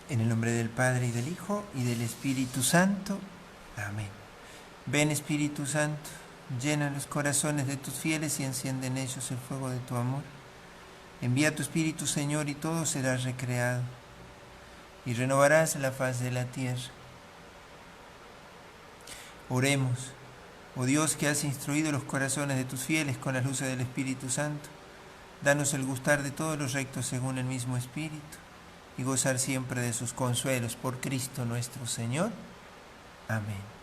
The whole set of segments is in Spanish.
En el nombre del Padre, y del Hijo, y del Espíritu Santo. Amén. Ven, Espíritu Santo, llena los corazones de tus fieles y enciende en ellos el fuego de tu amor. Envía tu Espíritu, Señor, y todo será recreado, y renovarás la faz de la tierra. Oremos. Oh Dios, que has instruido los corazones de tus fieles con las luces del Espíritu Santo, danos el gustar de todos los rectos según el mismo Espíritu, y gozar siempre de sus consuelos por Cristo nuestro Señor. Amén.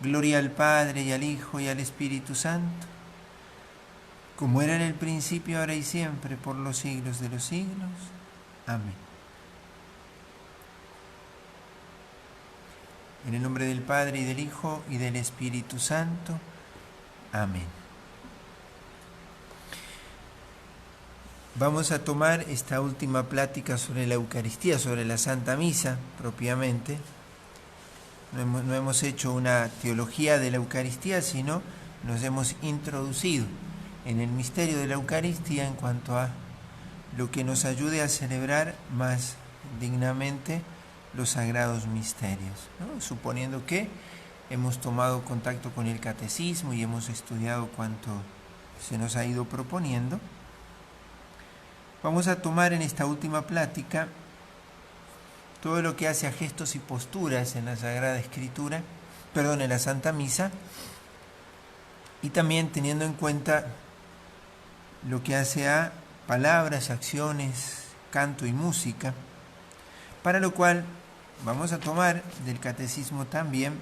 Gloria al Padre, y al Hijo, y al Espíritu Santo, como era en el principio, ahora y siempre, por los siglos de los siglos. Amén. En el nombre del Padre, y del Hijo, y del Espíritu Santo. Amén. Vamos a tomar esta última plática sobre la Eucaristía, sobre la Santa Misa propiamente. No hemos hecho una teología de la Eucaristía, sino nos hemos introducido en el misterio de la Eucaristía en cuanto a lo que nos ayude a celebrar más dignamente los sagrados misterios, ¿no? Suponiendo que hemos tomado contacto con el catecismo y hemos estudiado cuanto se nos ha ido proponiendo. Vamos a tomar en esta última plática todo lo que hace a gestos y posturas en la Sagrada Escritura, en la Santa Misa, y también teniendo en cuenta lo que hace a palabras, acciones, canto y música, para lo cual vamos a tomar del Catecismo también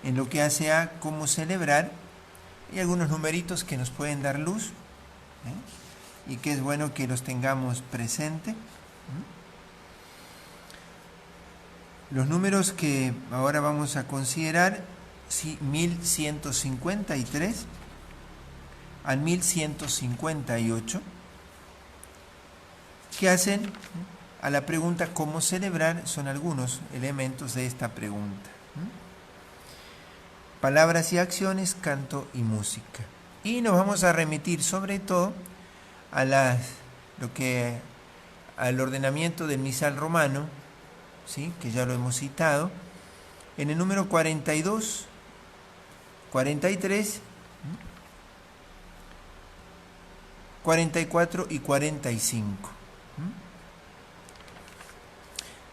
en lo que hace a cómo celebrar, y algunos numeritos que nos pueden dar luz, y que es bueno que los tengamos presente. Los números que ahora vamos a considerar, 1153 al 1158, que hacen a la pregunta ¿cómo celebrar? Son algunos elementos de esta pregunta. Palabras y acciones, canto y música. Y nos vamos a remitir sobre todo al ordenamiento del misal romano, ¿sí? Que ya lo hemos citado, en el número 42, 43, 44 y 45,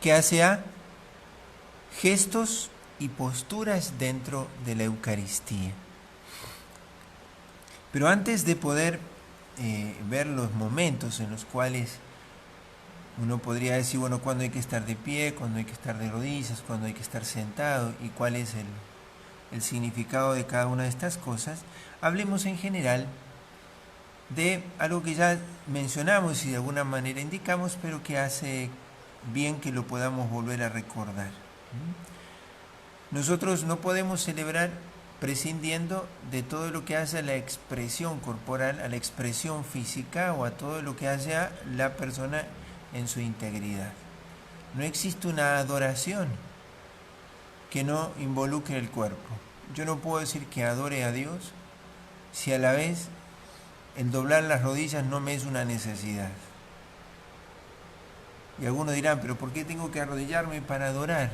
que hace a gestos y posturas dentro de la Eucaristía. Pero antes de poder ver los momentos en los cuales uno podría decir, bueno, cuándo hay que estar de pie, cuándo hay que estar de rodillas, cuándo hay que estar sentado, y cuál es el significado de cada una de estas cosas, hablemos en general de algo que ya mencionamos y de alguna manera indicamos, pero que hace bien que lo podamos volver a recordar. Nosotros no podemos celebrar prescindiendo de todo lo que hace a la expresión corporal, a la expresión física o a todo lo que hace a la persona en su integridad. No existe una adoración que no involucre el cuerpo. Yo no puedo decir que adore a Dios si a la vez el doblar las rodillas no me es una necesidad. Y algunos dirán, pero ¿por qué tengo que arrodillarme para adorar?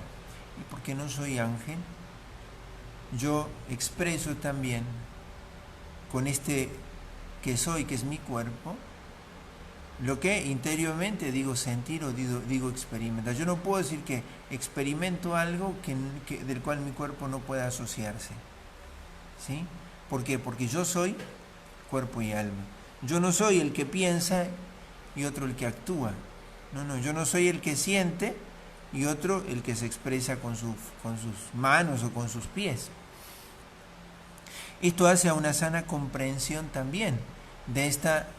¿Y por qué no soy ángel? Yo expreso también con este que soy, que es mi cuerpo, lo que interiormente digo sentir o digo experimentar. Yo no puedo decir que experimento algo del cual mi cuerpo no pueda asociarse. ¿Sí? ¿Por qué? Porque yo soy cuerpo y alma. Yo no soy el que piensa y otro el que actúa. No, yo no soy el que siente y otro el que se expresa con sus manos o con sus pies. Esto hace a una sana comprensión también de esta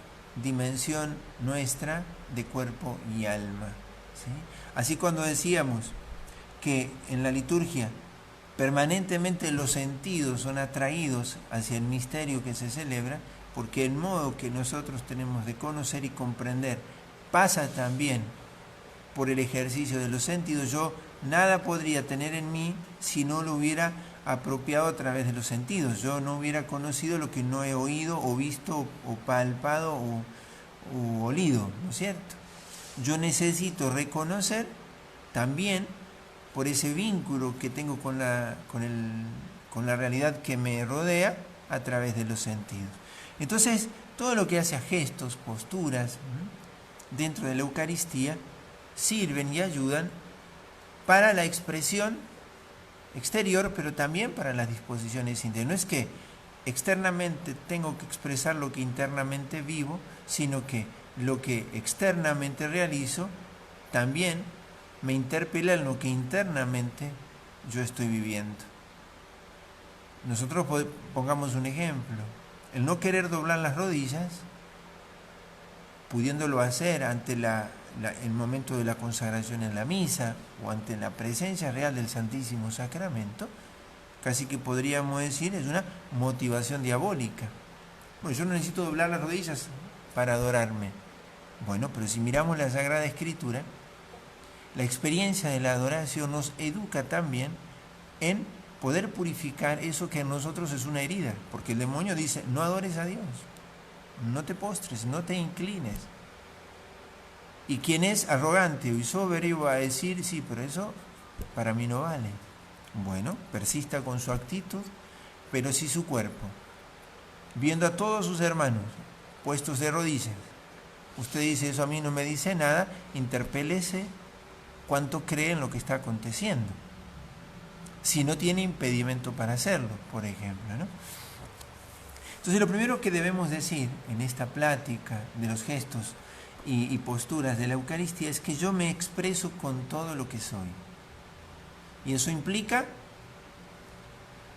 dimensión nuestra de cuerpo y alma, ¿sí? Así, cuando decíamos que en la liturgia permanentemente los sentidos son atraídos hacia el misterio que se celebra, porque el modo que nosotros tenemos de conocer y comprender pasa también por el ejercicio de los sentidos. Yo nada podría tener en mí si no lo hubiera apropiado a través de los sentidos. Yo no hubiera conocido lo que no he oído o visto o palpado o olido, ¿no es cierto? yo necesito reconocer también por ese vínculo que tengo con la realidad que me rodea a través de los sentidos. Entonces, todo lo que hace a gestos, posturas, dentro de la Eucaristía, sirven y ayudan para la expresión exterior, pero también para las disposiciones interiores. No es que externamente tengo que expresar lo que internamente vivo, sino que lo que externamente realizo también me interpela en lo que internamente yo estoy viviendo. Nosotros pongamos un ejemplo, el no querer doblar las rodillas, pudiéndolo hacer ante el momento de la consagración en la misa o ante la presencia real del Santísimo Sacramento, casi que podríamos decir es una motivación diabólica. Bueno, yo no necesito doblar las rodillas para adorarme. Bueno, pero si miramos la Sagrada Escritura, la experiencia de la adoración nos educa también en poder purificar eso que en nosotros es una herida, porque el demonio dice, no adores a Dios, no te postres, no te inclines. Y quien es arrogante y soberbio va a decir, sí, pero eso para mí no vale. Bueno, persista con su actitud, pero si su cuerpo, viendo a todos sus hermanos puestos de rodillas, usted dice, eso a mí no me dice nada, interpélese cuánto cree en lo que está aconteciendo. Si no tiene impedimento para hacerlo, por ejemplo, ¿no? Entonces, lo primero que debemos decir en esta plática de los gestos y posturas de la Eucaristía es que yo me expreso con todo lo que soy. Y eso implica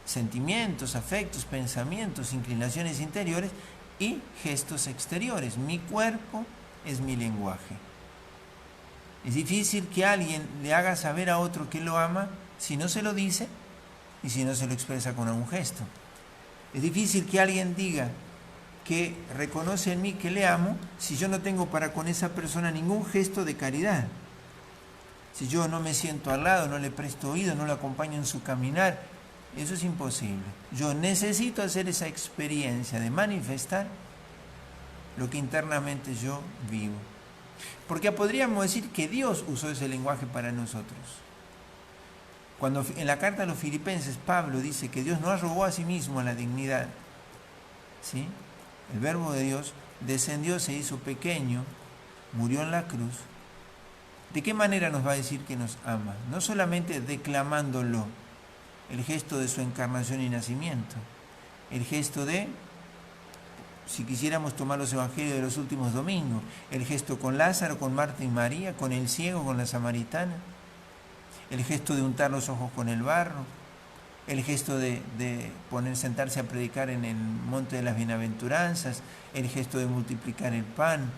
sentimientos, afectos, pensamientos, inclinaciones interiores y gestos exteriores. Mi cuerpo es mi lenguaje. Es difícil que alguien le haga saber a otro que lo ama si no se lo dice y si no se lo expresa con un gesto. Es difícil que alguien diga que reconoce en mí que le amo si yo no tengo para con esa persona ningún gesto de caridad. Si yo no me siento al lado, no le presto oído, no le acompaño en su caminar, eso es imposible. Yo necesito hacer esa experiencia de manifestar lo que internamente yo vivo. Porque podríamos decir que Dios usó ese lenguaje para nosotros. Cuando en la carta a los Filipenses Pablo dice que Dios no arrogó a sí mismo la dignidad, ¿sí? El Verbo de Dios descendió, se hizo pequeño, murió en la cruz. ¿De qué manera nos va a decir que nos ama? No solamente declamándolo, el gesto de su encarnación y nacimiento, el gesto de, si quisiéramos tomar los evangelios de los últimos domingos, el gesto con Lázaro, con Marta y María, con el ciego, con la samaritana, el gesto de untar los ojos con el barro, el gesto de sentarse a predicar en el monte de las bienaventuranzas, el gesto de multiplicar el pan.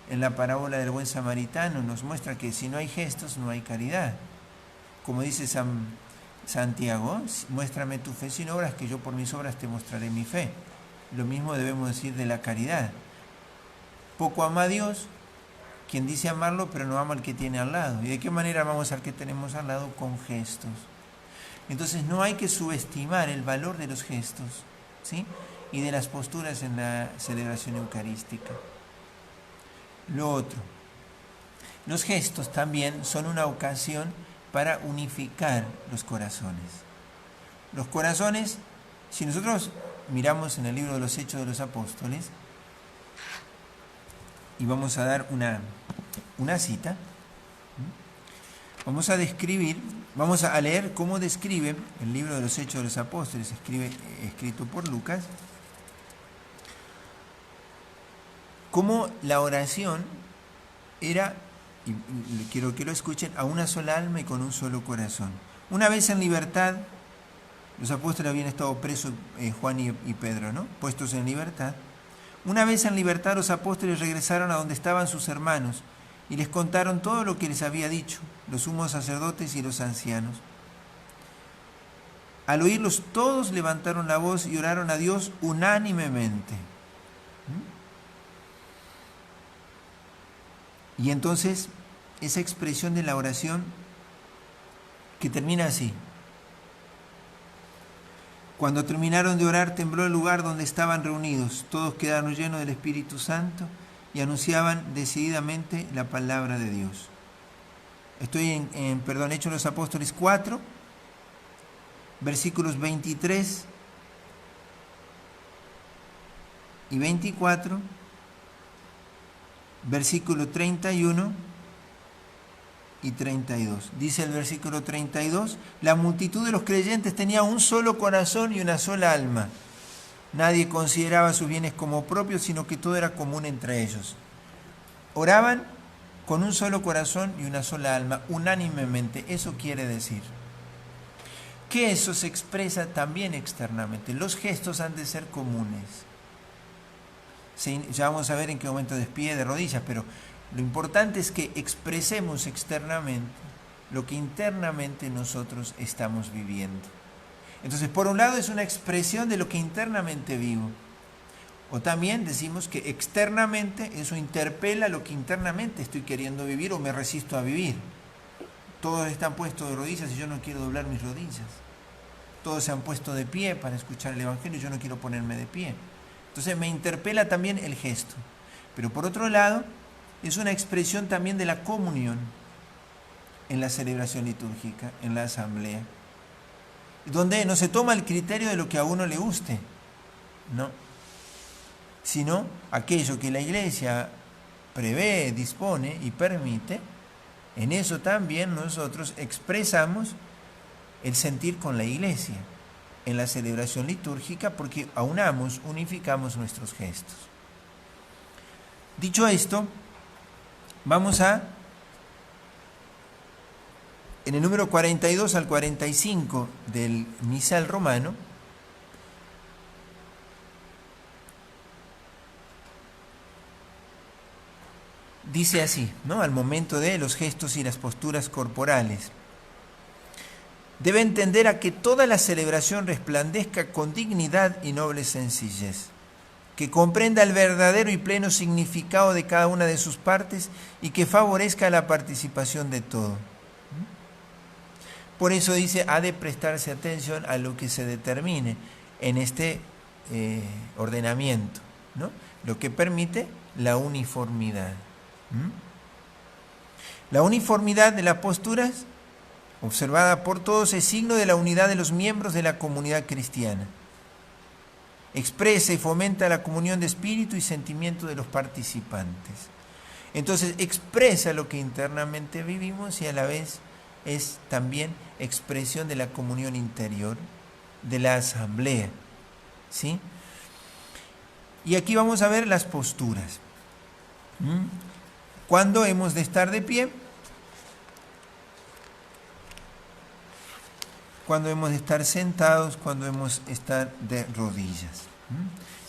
En la parábola del buen samaritano nos muestra que si no hay gestos no hay caridad. Como dice Santiago, muéstrame tu fe sin obras, que yo por mis obras te mostraré mi fe. Lo mismo debemos decir de la caridad. Poco ama a Dios quien dice amarlo, pero no ama al que tiene al lado. ¿Y de qué manera amamos al que tenemos al lado? Con gestos. Entonces no hay que subestimar el valor de los gestos, ¿sí? Y de las posturas en la celebración eucarística. Lo otro, los gestos también son una ocasión para unificar los corazones. Los corazones, si nosotros miramos en el libro de los Hechos de los Apóstoles, y vamos a dar una cita, vamos a leer cómo describe el libro de los Hechos de los Apóstoles, escrito por Lucas, cómo la oración era, y quiero que lo escuchen, a una sola alma y con un solo corazón. Una vez en libertad, los apóstoles habían estado presos, Juan y Pedro, ¿no? Puestos en libertad. Una vez en libertad, los apóstoles regresaron a donde estaban sus hermanos y les contaron todo lo que les había dicho los sumos sacerdotes y los ancianos. Al oírlos, todos levantaron la voz y oraron a Dios unánimemente. Y entonces, esa expresión de la oración que termina así. Cuando terminaron de orar, tembló el lugar donde estaban reunidos. Todos quedaron llenos del Espíritu Santo y anunciaban decididamente la palabra de Dios. Estoy en Hechos de los Apóstoles 4, versículos 23 y 24, versículo 31 y 32. Dice el versículo 32, la multitud de los creyentes tenía un solo corazón y una sola alma. Nadie consideraba sus bienes como propios, sino que todo era común entre ellos. Oraban con un solo corazón y una sola alma, unánimemente. Eso quiere decir que eso se expresa también externamente. Los gestos han de ser comunes. Ya vamos a ver en qué momento de pie, de rodillas, pero lo importante es que expresemos externamente lo que internamente nosotros estamos viviendo. Entonces, por un lado es una expresión de lo que internamente vivo. O también decimos que externamente eso interpela lo que internamente estoy queriendo vivir o me resisto a vivir. Todos están puestos de rodillas y yo no quiero doblar mis rodillas. Todos se han puesto de pie para escuchar el Evangelio y yo no quiero ponerme de pie. Entonces me interpela también el gesto. Pero por otro lado, es una expresión también de la comunión en la celebración litúrgica, en la asamblea, donde no se toma el criterio de lo que a uno le guste, no, sino aquello que la Iglesia prevé, dispone y permite. En eso también nosotros expresamos el sentir con la Iglesia en la celebración litúrgica, porque aunamos, unificamos nuestros gestos. Dicho esto, vamos en el número 42 al 45 del misal romano, dice así, ¿no? Al momento de los gestos y las posturas corporales. Debe entender a que toda la celebración resplandezca con dignidad y noble sencillez, que comprenda el verdadero y pleno significado de cada una de sus partes y que favorezca la participación de todo. Por eso dice, ha de prestarse atención a lo que se determine en este ordenamiento, ¿no? Lo que permite la uniformidad. La uniformidad de las posturas observada por todos es signo de la unidad de los miembros de la comunidad cristiana. Expresa y fomenta la comunión de espíritu y sentimiento de los participantes. Entonces expresa lo que internamente vivimos y a la vez es también expresión de la comunión interior, de la asamblea, ¿sí? Y aquí vamos a ver las posturas. ¿Cuándo hemos de estar de pie? Cuando hemos de estar sentados, cuando hemos de estar de rodillas.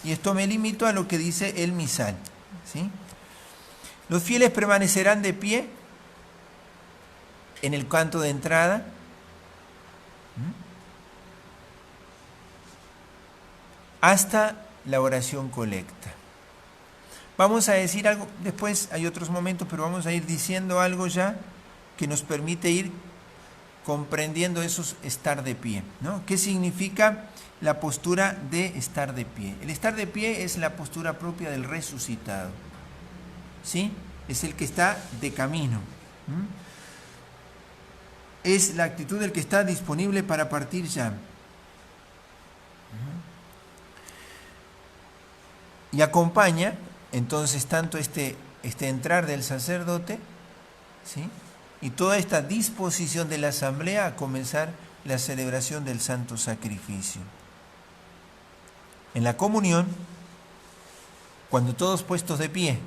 Y esto me limito a lo que dice el misal, ¿sí? Los fieles permanecerán de pie en el canto de entrada, hasta la oración colecta. Vamos a decir algo, después hay otros momentos, pero vamos a ir diciendo algo ya que nos permite ir comprendiendo esos estar de pie, ¿no? ¿Qué significa la postura de estar de pie? El estar de pie es la postura propia del resucitado, ¿sí? Es el que está de camino. Es la actitud del que está disponible para partir ya. Y acompaña entonces tanto este entrar del sacerdote, ¿sí?, y toda esta disposición de la asamblea a comenzar la celebración del santo sacrificio. En la comunión, cuando todos puestos de pie,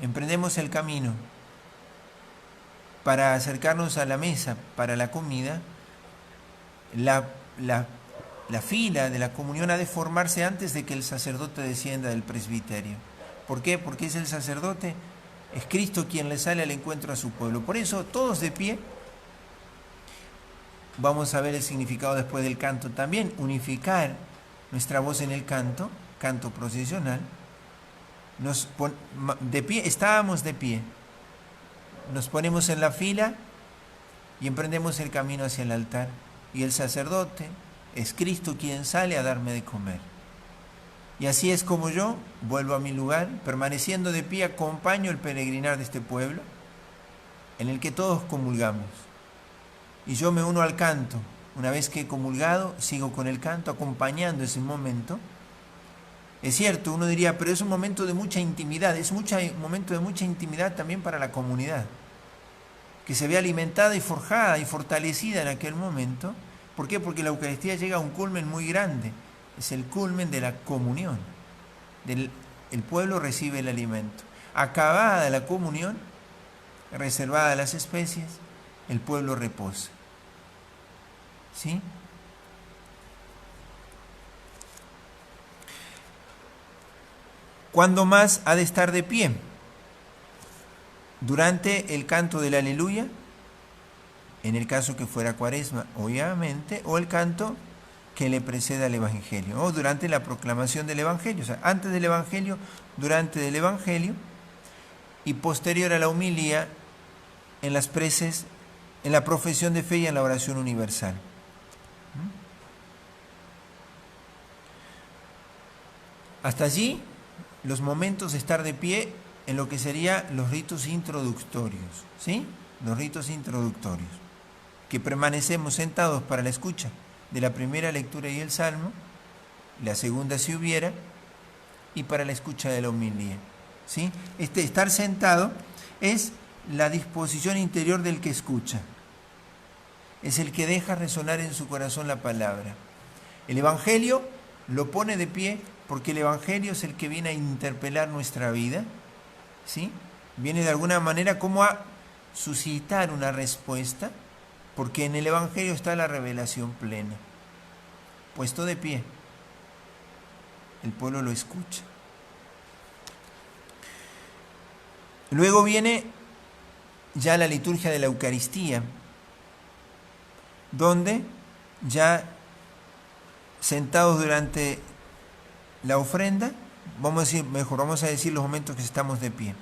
emprendemos el camino para acercarnos a la mesa para la comida, la fila de la comunión ha de formarse antes de que el sacerdote descienda del presbiterio. ¿Por qué? Porque es el sacerdote, es Cristo quien le sale al encuentro a su pueblo. Por eso, todos de pie, vamos a ver el significado después del canto también, unificar nuestra voz en el canto procesional. De pie, estábamos de pie, nos ponemos en la fila y emprendemos el camino hacia el altar. Y el sacerdote es Cristo quien sale a darme de comer. Y así es como yo vuelvo a mi lugar, permaneciendo de pie, acompaño el peregrinar de este pueblo, en el que todos comulgamos. Y yo me uno al canto. Una vez que he comulgado, sigo con el canto, acompañando ese momento. Es cierto, uno diría, pero es un momento de mucha intimidad, es un momento de mucha intimidad también para la comunidad, que se ve alimentada y forjada y fortalecida en aquel momento. ¿Por qué? Porque la Eucaristía llega a un culmen muy grande, es el culmen de la comunión. El pueblo recibe el alimento. Acabada la comunión, reservada las especies, el pueblo reposa. ¿Sí? ¿Cuándo más ha de estar de pie? Durante el canto del Aleluya, en el caso que fuera Cuaresma, obviamente, o el canto que le preceda al Evangelio, o durante la proclamación del Evangelio, o sea, antes del Evangelio, durante el Evangelio, y posterior a la homilía, en las preces, en la profesión de fe y en la oración universal. Hasta allí, los momentos de estar de pie en lo que serían los ritos introductorios, ¿sí? Los ritos introductorios, que permanecemos sentados para la escucha de la primera lectura y el salmo, la segunda si hubiera, y para la escucha de la homilía, ¿sí? Este estar sentado es la disposición interior del que escucha, es el que deja resonar en su corazón la palabra. El Evangelio lo pone de pie porque el Evangelio es el que viene a interpelar nuestra vida, ¿sí? Viene de alguna manera como a suscitar una respuesta, porque en el Evangelio está la revelación plena. Puesto de pie, el pueblo lo escucha. Luego viene ya la liturgia de la Eucaristía, donde ya sentados durante la ofrenda, vamos a decir los momentos que estamos de pie.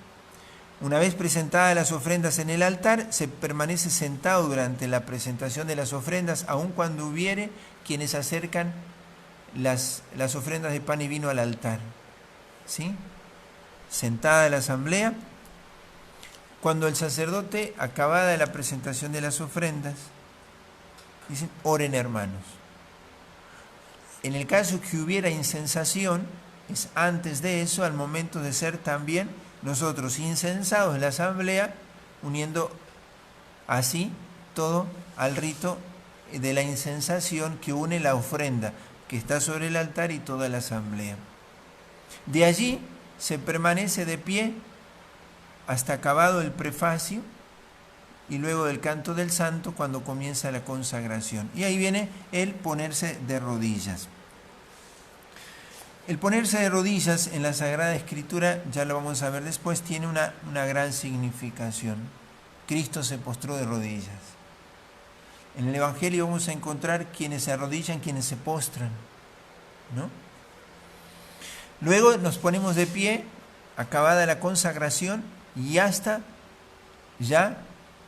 Una vez presentadas las ofrendas en el altar, se permanece sentado durante la presentación de las ofrendas, aun cuando hubiere quienes acercan las ofrendas de pan y vino al altar, ¿sí? Sentada la asamblea, cuando el sacerdote, acabada la presentación de las ofrendas, dicen, oren hermanos. En el caso que hubiera incensación, es antes de eso, al momento de ser también nosotros incensados en la asamblea, uniendo así todo al rito de la incensación que une la ofrenda que está sobre el altar y toda la asamblea. De allí se permanece de pie hasta acabado el prefacio y luego del canto del santo cuando comienza la consagración. Y ahí viene el ponerse de rodillas. El ponerse de rodillas en la Sagrada Escritura, ya lo vamos a ver después, tiene una gran significación. Cristo se postró de rodillas. En el Evangelio vamos a encontrar quienes se arrodillan, quienes se postran, ¿no? Luego nos ponemos de pie, acabada la consagración, y hasta ya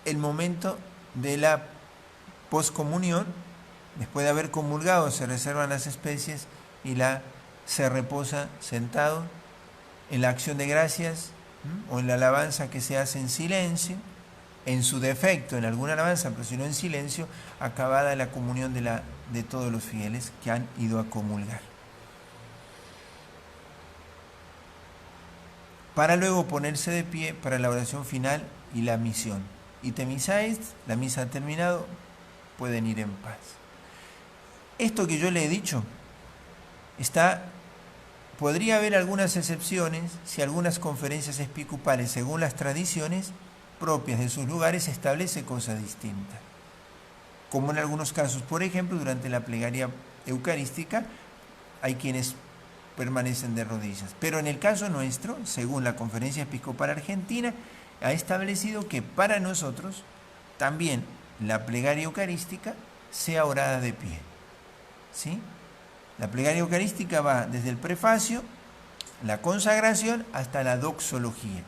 el momento de la poscomunión. Después de haber comulgado, se reservan las especies y se reposa sentado en la acción de gracias o en la alabanza que se hace en silencio, en su defecto, en alguna alabanza, pero si no en silencio, acabada la comunión de todos los fieles que han ido a comulgar. Para luego ponerse de pie para la oración final y la misión. Ite missa est, la misa ha terminado, pueden ir en paz. Esto que yo le he dicho, podría haber algunas excepciones si algunas conferencias episcopales, según las tradiciones propias de sus lugares, establece cosas distintas. Como en algunos casos, por ejemplo, durante la plegaria eucarística, hay quienes permanecen de rodillas. Pero en el caso nuestro, según la Conferencia Episcopal Argentina, ha establecido que para nosotros también la plegaria eucarística sea orada de pie, ¿sí? La plegaria eucarística va desde el prefacio, la consagración, hasta la doxología.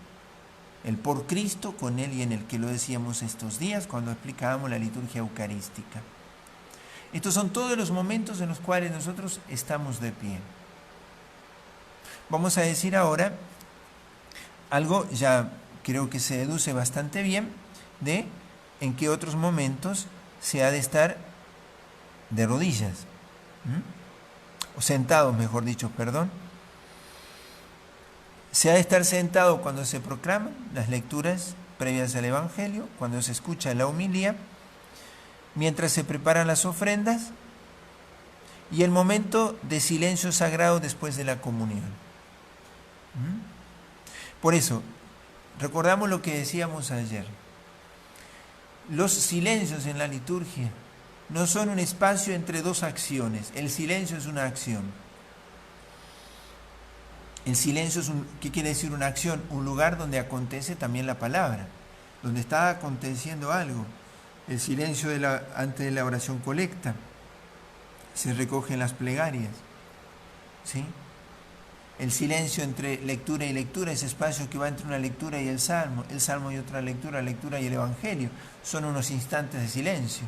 El por Cristo, con Él y en el que lo decíamos estos días cuando explicábamos la liturgia eucarística. Estos son todos los momentos en los cuales nosotros estamos de pie. Vamos a decir ahora algo, ya creo que se deduce bastante bien, de en qué otros momentos se ha de estar de rodillas, o sentado, mejor dicho, perdón. Se ha de estar sentado cuando se proclaman las lecturas previas al Evangelio, cuando se escucha la homilía, mientras se preparan las ofrendas y el momento de silencio sagrado después de la comunión. Por eso, recordamos lo que decíamos ayer. Los silencios en la liturgia no son un espacio entre dos acciones. El silencio es una acción. El silencio es ¿qué quiere decir una acción? Un lugar donde acontece también la palabra, donde está aconteciendo algo. El silencio antes de la oración colecta se recoge en las plegarias, ¿sí? El silencio entre lectura y lectura, ese espacio que va entre una lectura y el salmo y otra lectura, la lectura y el evangelio, son unos instantes de silencio,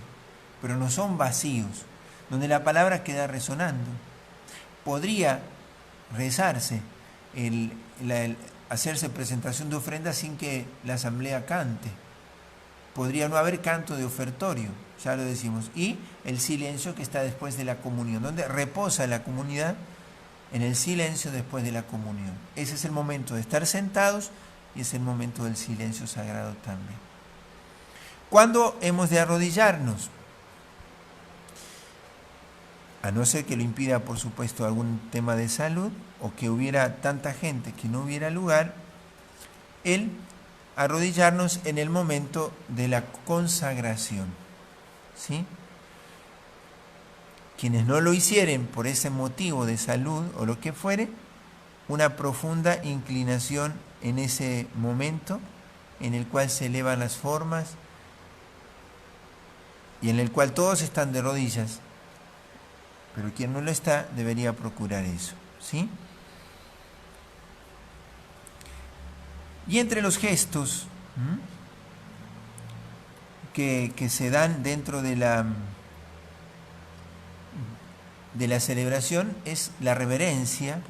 pero no son vacíos, donde la palabra queda resonando. Podría rezarse, hacerse presentación de ofrenda sin que la asamblea cante. Podría no haber canto de ofertorio, ya lo decimos. Y el silencio que está después de la comunión, donde reposa la comunidad en el silencio después de la comunión. Ese es el momento de estar sentados y es el momento del silencio sagrado también. ¿Cuándo hemos de arrodillarnos? A no ser que lo impida, por supuesto, algún tema de salud o que hubiera tanta gente que no hubiera lugar, el arrodillarnos en el momento de la consagración, ¿sí? Quienes no lo hicieren por ese motivo de salud o lo que fuere, una profunda inclinación en ese momento en el cual se elevan las formas y en el cual todos están de rodillas, pero quien no lo está debería procurar eso, ¿sí? Y entre los gestos que se dan dentro de la celebración es la reverencia,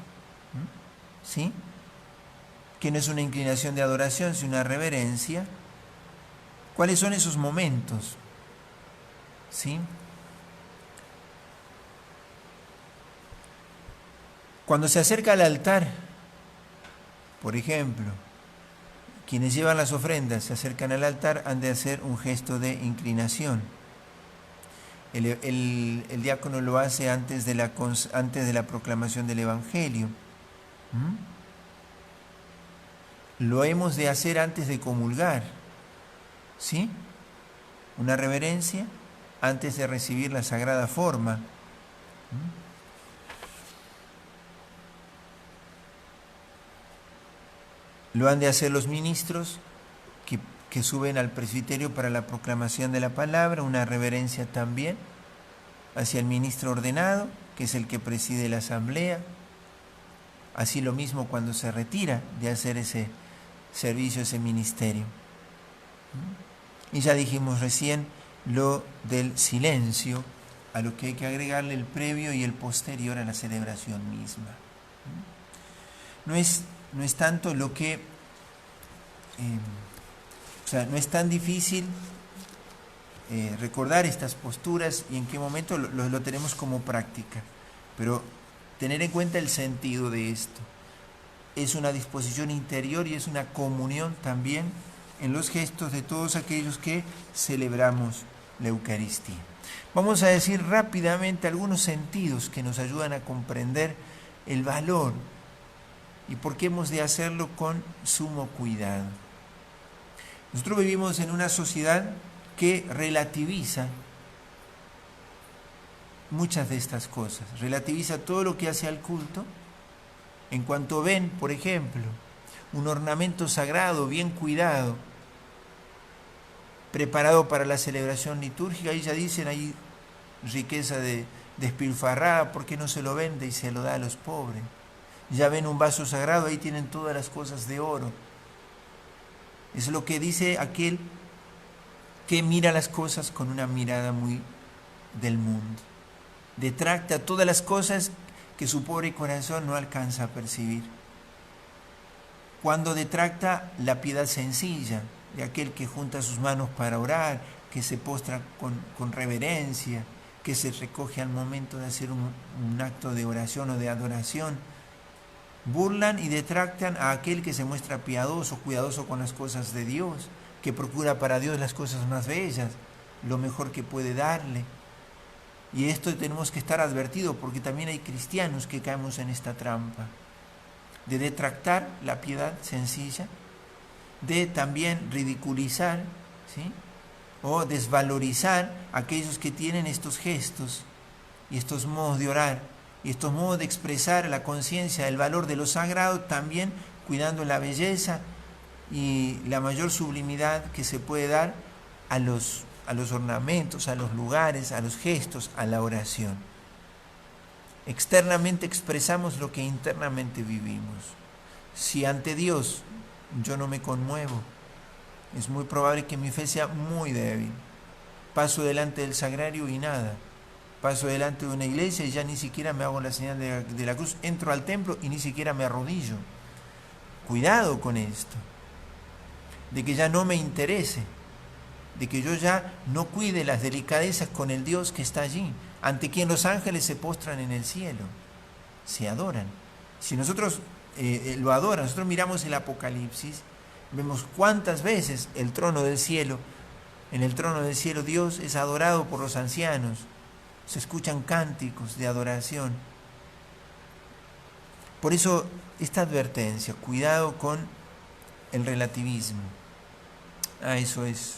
¿sí? Que no es una inclinación de adoración, sino una reverencia. ¿Cuáles son esos momentos? ¿Sí? Cuando se acerca al altar, por ejemplo, quienes llevan las ofrendas se acercan al altar, han de hacer un gesto de inclinación. El diácono lo hace antes de la proclamación del Evangelio. Lo hemos de hacer antes de comulgar, ¿sí? Una reverencia antes de recibir la sagrada forma. Lo han de hacer los ministros que suben al presbiterio para la proclamación de la palabra, una reverencia también hacia el ministro ordenado, que es el que preside la asamblea. Así lo mismo cuando se retira de hacer ese servicio, ese ministerio. Y ya dijimos recién lo del silencio, a lo que hay que agregarle el previo y el posterior a la celebración misma. No es tanto lo que, no es tan difícil recordar estas posturas y en qué momento lo tenemos como práctica, pero tener en cuenta el sentido de esto. Es una disposición interior y es una comunión también en los gestos de todos aquellos que celebramos la Eucaristía. Vamos a decir rápidamente algunos sentidos que nos ayudan a comprender el valor y por qué hemos de hacerlo con sumo cuidado. Nosotros vivimos en una sociedad que relativiza muchas de estas cosas, relativiza todo lo que hace al culto. En cuanto ven, por ejemplo, un ornamento sagrado bien cuidado, preparado para la celebración litúrgica, y ya dicen ahí riqueza despilfarrada, ¿por qué no se lo vende y se lo da a los pobres? Ya ven un vaso sagrado, ahí tienen todas las cosas de oro. Es lo que dice aquel que mira las cosas con una mirada muy del mundo. Detracta todas las cosas que su pobre corazón no alcanza a percibir. cuando detracta la piedad sencilla de aquel que junta sus manos para orar, que se postra con reverencia, que se recoge al momento de hacer un acto de oración o de adoración. Burlan y detractan a aquel que se muestra piadoso, cuidadoso con las cosas de Dios, que procura para Dios las cosas más bellas, lo mejor que puede darle. Y esto tenemos que estar advertidos, porque también hay cristianos que caemos en esta trampa de detractar la piedad sencilla, de también ridiculizar, ¿sí?, o desvalorizar a aquellos que tienen estos gestos y estos modos de orar y estos modos de expresar la conciencia del valor de lo sagrado, también cuidando la belleza y la mayor sublimidad que se puede dar a los ornamentos, a los lugares, a los gestos, a la oración. Externamente expresamos lo que internamente vivimos. Si ante Dios yo no me conmuevo, es muy probable que mi fe sea muy débil. Paso delante del sagrario y nada. Paso delante de una iglesia y ya ni siquiera me hago la señal de la cruz. Entro al templo y ni siquiera me arrodillo. Cuidado con esto. De que ya no me interese. De que yo ya no cuide las delicadezas con el Dios que está allí, ante quien los ángeles se postran en el cielo, se adoran. Si nosotros lo adoran, nosotros miramos el Apocalipsis, vemos cuántas veces el trono del cielo, en el trono del cielo Dios es adorado por los ancianos, se escuchan cánticos de adoración. Por eso esta advertencia, cuidado con el relativismo. Eso es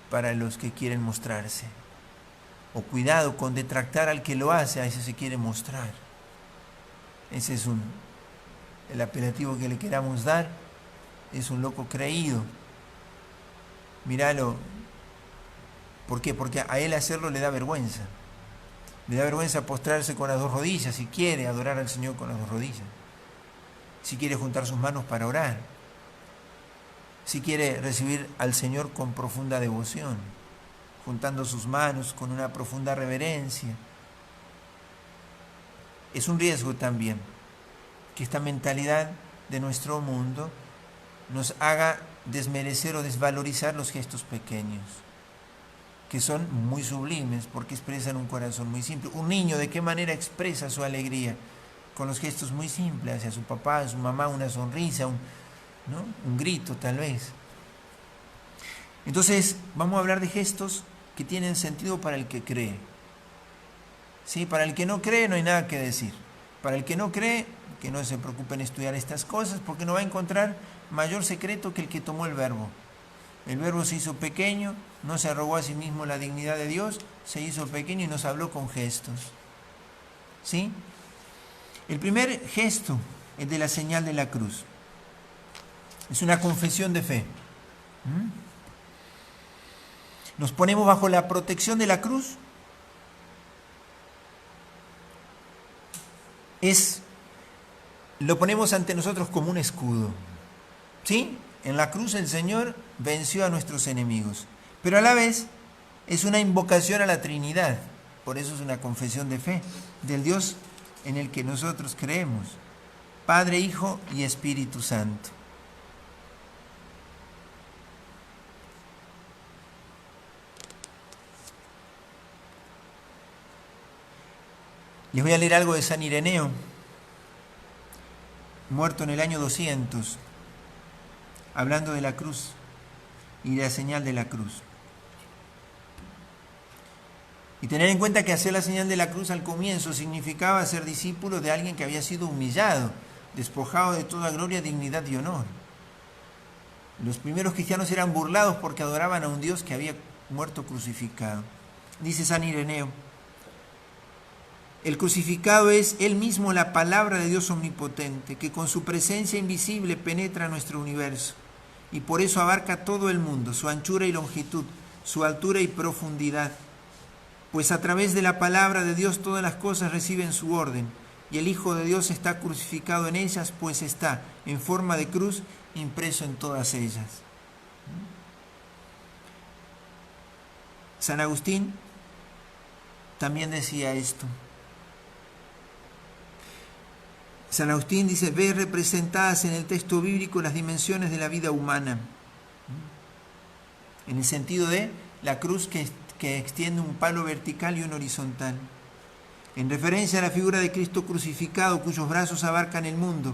para los que quieren mostrarse. O cuidado con detractar al que lo hace, a ese se quiere mostrar. Ese es el apelativo que le queramos dar, es un loco creído. Míralo. ¿Por qué? Porque a él hacerlo le da vergüenza. Le da vergüenza postrarse con las dos rodillas, si quiere adorar al Señor con las dos rodillas. Si quiere juntar sus manos para orar. Si quiere recibir al Señor con profunda devoción, juntando sus manos con una profunda reverencia. Es un riesgo también que esta mentalidad de nuestro mundo nos haga desmerecer o desvalorizar los gestos pequeños, que son muy sublimes porque expresan un corazón muy simple. Un niño, ¿de qué manera expresa su alegría? Con los gestos muy simples, hacia su papá, a su mamá, una sonrisa, un grito tal vez. Entonces vamos a hablar de gestos que tienen sentido para el que cree. ¿Sí? Para el que no cree no hay nada que decir. Para el que no cree, que no se preocupe en estudiar estas cosas, porque no va a encontrar mayor secreto que el que tomó el verbo. El verbo se hizo pequeño, no se arrogó a sí mismo la dignidad de Dios, se hizo pequeño y nos habló con gestos. ¿Sí? El primer gesto es de la señal de la cruz. Es una confesión de fe. Nos ponemos bajo la protección de la cruz. Lo ponemos ante nosotros como un escudo. ¿Sí? En la cruz el Señor venció a nuestros enemigos. Pero a la vez es una invocación a la Trinidad. Por eso es una confesión de fe del Dios en el que nosotros creemos. Padre, Hijo y Espíritu Santo. Les voy a leer algo de San Ireneo, muerto en el año 200, hablando de la cruz y de la señal de la cruz. Y tener en cuenta que hacer la señal de la cruz al comienzo significaba ser discípulo de alguien que había sido humillado, despojado de toda gloria, dignidad y honor. Los primeros cristianos eran burlados porque adoraban a un Dios que había muerto crucificado. Dice San Ireneo: el crucificado es él mismo la palabra de Dios omnipotente, que con su presencia invisible penetra nuestro universo y por eso abarca todo el mundo, su anchura y longitud, su altura y profundidad. Pues a través de la palabra de Dios todas las cosas reciben su orden y el Hijo de Dios está crucificado en ellas, pues está en forma de cruz impreso en todas ellas. San Agustín también decía esto. San Agustín dice, ve representadas en el texto bíblico las dimensiones de la vida humana, en el sentido de la cruz que extiende un palo vertical y un horizontal, en referencia a la figura de Cristo crucificado, cuyos brazos abarcan el mundo,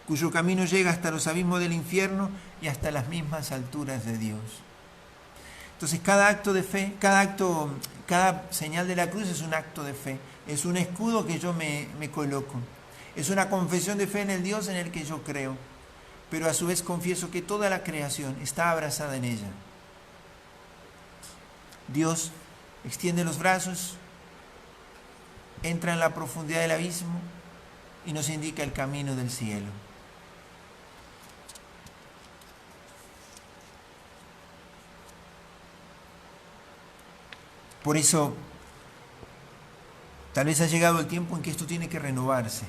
cuyo camino llega hasta los abismos del infierno y hasta las mismas alturas de Dios. Entonces cada acto de fe, cada señal de la cruz es un acto de fe, es un escudo que yo me coloco, es una confesión de fe en el Dios en el que yo creo, pero a su vez confieso que toda la creación está abrazada en ella. Dios extiende los brazos, entra en la profundidad del abismo y nos indica el camino del cielo. Por eso, tal vez ha llegado el tiempo en que esto tiene que renovarse.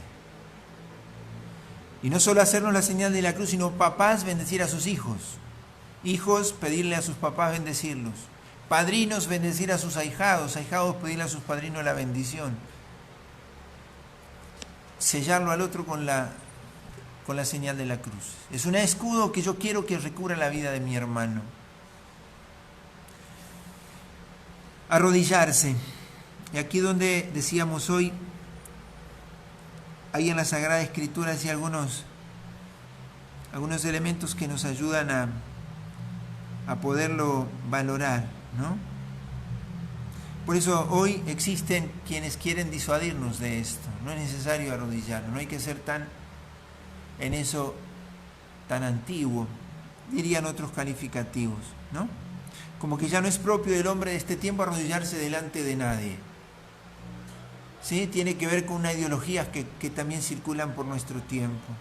Y no solo hacernos la señal de la cruz, sino papás bendecir a sus hijos. Hijos pedirle a sus papás bendecirlos. Padrinos bendecir a sus ahijados. Ahijados pedirle a sus padrinos la bendición. Sellarlo al otro con la señal de la cruz. Es un escudo que yo quiero que recubra la vida de mi hermano. Arrodillarse. Y aquí donde decíamos hoy, hay en la Sagrada Escritura sí algunos elementos que nos ayudan a poderlo valorar, ¿no? Por eso hoy existen quienes quieren disuadirnos de esto. No es necesario arrodillarnos, no hay que ser tan antiguo, dirían otros calificativos, ¿no? Como que ya no es propio del hombre de este tiempo arrodillarse delante de nadie. ¿Sí? Tiene que ver con una ideología que también circulan por nuestro tiempo.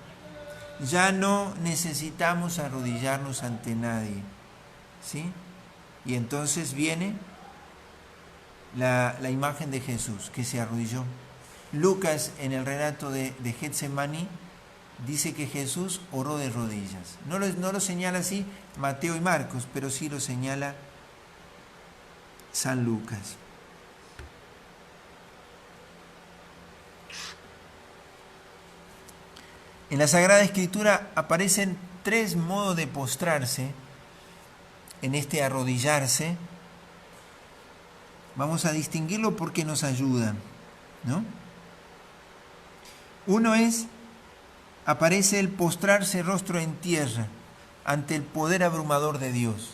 Ya no necesitamos arrodillarnos ante nadie. ¿Sí? Y entonces viene la imagen de Jesús, que se arrodilló. Lucas, en el relato de Getsemaní, dice que Jesús oró de rodillas. No lo señala así Mateo y Marcos, pero sí lo señala San Lucas. En la Sagrada Escritura aparecen 3 modos de postrarse en este arrodillarse. Vamos a distinguirlo porque nos ayudan, ¿no? Uno aparece el postrarse rostro en tierra ante el poder abrumador de Dios.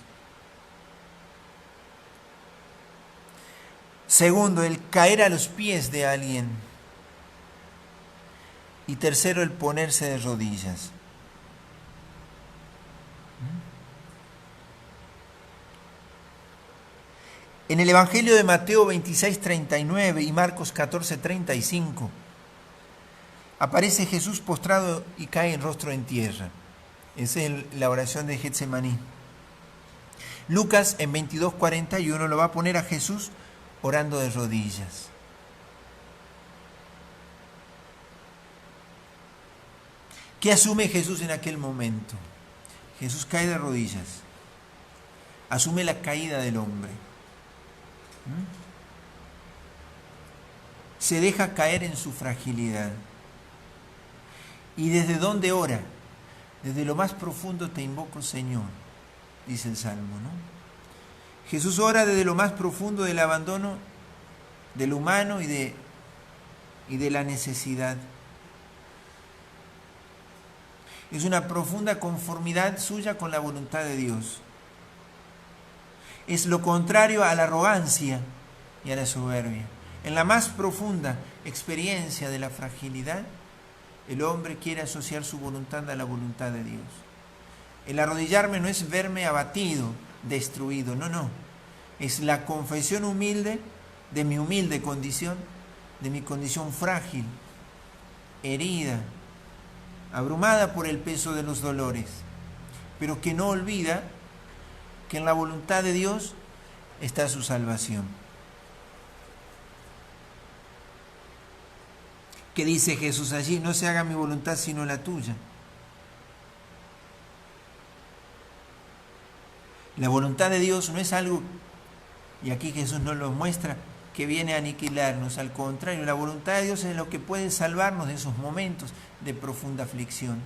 Segundo, el caer a los pies de alguien. Y tercero, el ponerse de rodillas. En el Evangelio de Mateo 26:39 y Marcos 14:35 aparece Jesús postrado y cae en rostro en tierra. Esa es la oración de Getsemaní. Lucas en 22:41 lo va a poner a Jesús orando de rodillas. ¿Qué asume Jesús en aquel momento? Jesús cae de rodillas. Asume la caída del hombre. Se deja caer en su fragilidad. ¿Y desde dónde ora? Desde lo más profundo te invoco, Señor, dice el Salmo, ¿no? Jesús ora desde lo más profundo del abandono del humano y de la necesidad. Es una profunda conformidad suya con la voluntad de Dios. Es lo contrario a la arrogancia y a la soberbia. En la más profunda experiencia de la fragilidad, el hombre quiere asociar su voluntad a la voluntad de Dios. El arrodillarme no es verme abatido, destruido, no. Es la confesión humilde de mi humilde condición, de mi condición frágil, herida, abrumada por el peso de los dolores, pero que no olvida que en la voluntad de Dios está su salvación. ¿Qué dice Jesús allí? No se haga mi voluntad sino la tuya. La voluntad de Dios no es algo, y aquí Jesús nos lo muestra, que viene a aniquilarnos. Al contrario, la voluntad de Dios es lo que puede salvarnos de esos momentos de profunda aflicción.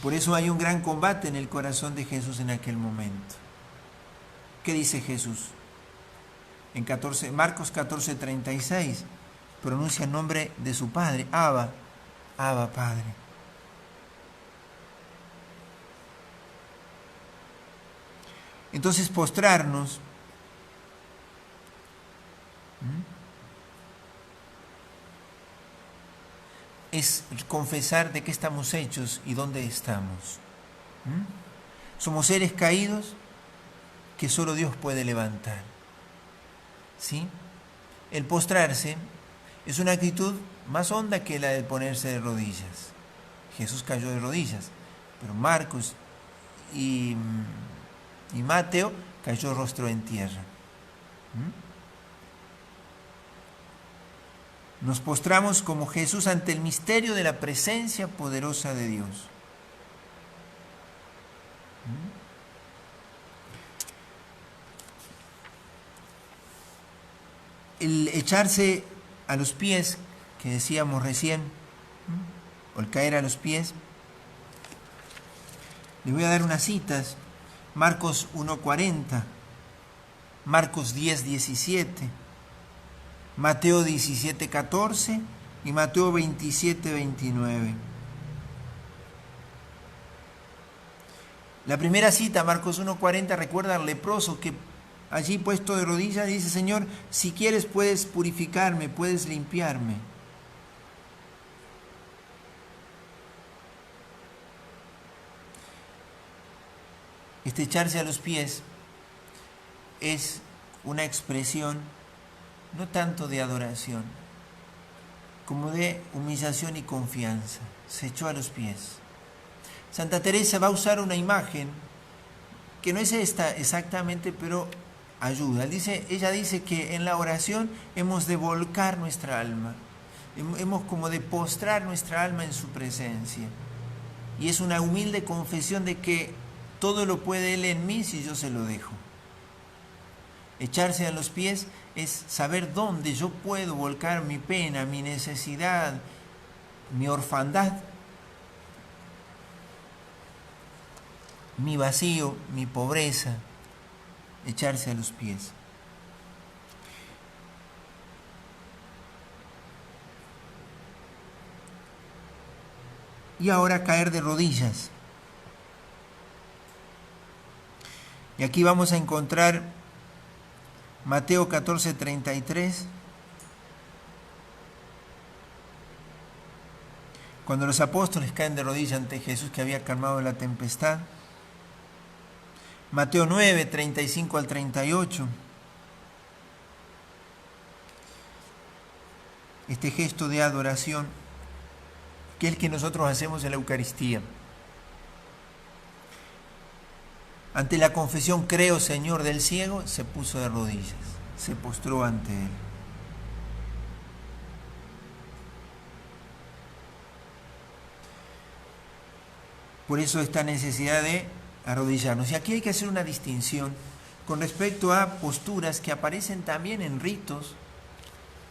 Por eso hay un gran combate en el corazón de Jesús en aquel momento. ¿Qué dice Jesús? En Marcos 14:36 pronuncia el nombre de su Padre, Abba, Abba Padre. Entonces postrarnos es confesar de qué estamos hechos y dónde estamos. Somos seres caídos que solo Dios puede levantar. ¿Sí? El postrarse es una actitud más honda que la de ponerse de rodillas. Jesús cayó de rodillas, pero Marcos y Mateo cayó rostro en tierra. Nos postramos como Jesús ante el misterio de la presencia poderosa de Dios. El echarse a los pies, que decíamos recién, o el caer a los pies, les voy a dar unas citas. Marcos 1:40, Marcos 10:17, Mateo 17:14 y Mateo 27:29. La primera cita, Marcos 1:40, recuerda al leproso que allí puesto de rodillas dice: Señor, si quieres puedes purificarme, puedes limpiarme. Este echarse a los pies es una expresión no tanto de adoración, como de humillación y confianza. Se echó a los pies. Santa Teresa va a usar una imagen que no es esta exactamente, pero ayuda. Ella dice que en la oración hemos de volcar nuestra alma, hemos como de postrar nuestra alma en su presencia. Y es una humilde confesión de que todo lo puede Él en mí si yo se lo dejo. Echarse a los pies es saber dónde yo puedo volcar mi pena, mi necesidad, mi orfandad, mi vacío, mi pobreza. Echarse a los pies. Y ahora caer de rodillas. Y aquí vamos a encontrar Mateo 14:33, cuando los apóstoles caen de rodillas ante Jesús que había calmado la tempestad. Mateo 9:35 al 38. Este gesto de adoración, que es el que nosotros hacemos en la Eucaristía. Ante la confesión, creo, Señor, del ciego, se puso de rodillas, se postró ante Él. Por eso esta necesidad de arrodillarnos. Y aquí hay que hacer una distinción con respecto a posturas que aparecen también en ritos,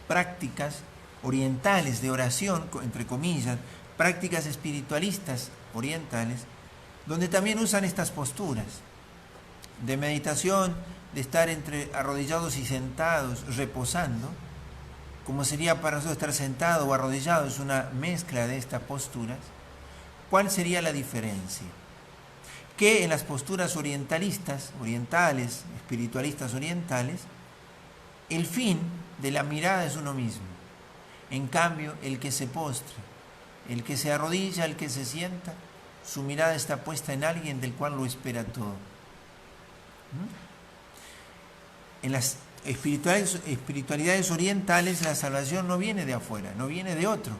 prácticas orientales de oración, entre comillas, prácticas espiritualistas orientales, donde también usan estas posturas de meditación, de estar entre arrodillados y sentados, reposando, como sería para nosotros estar sentado o arrodillado, es una mezcla de estas posturas. ¿Cuál sería la diferencia? Que en las posturas orientales, espiritualistas orientales, el fin de la mirada es uno mismo. En cambio, el que se postra, el que se arrodilla, el que se sienta, su mirada está puesta en alguien del cual lo espera todo. En las espiritualidades orientales, la salvación no viene de afuera, no viene de otro.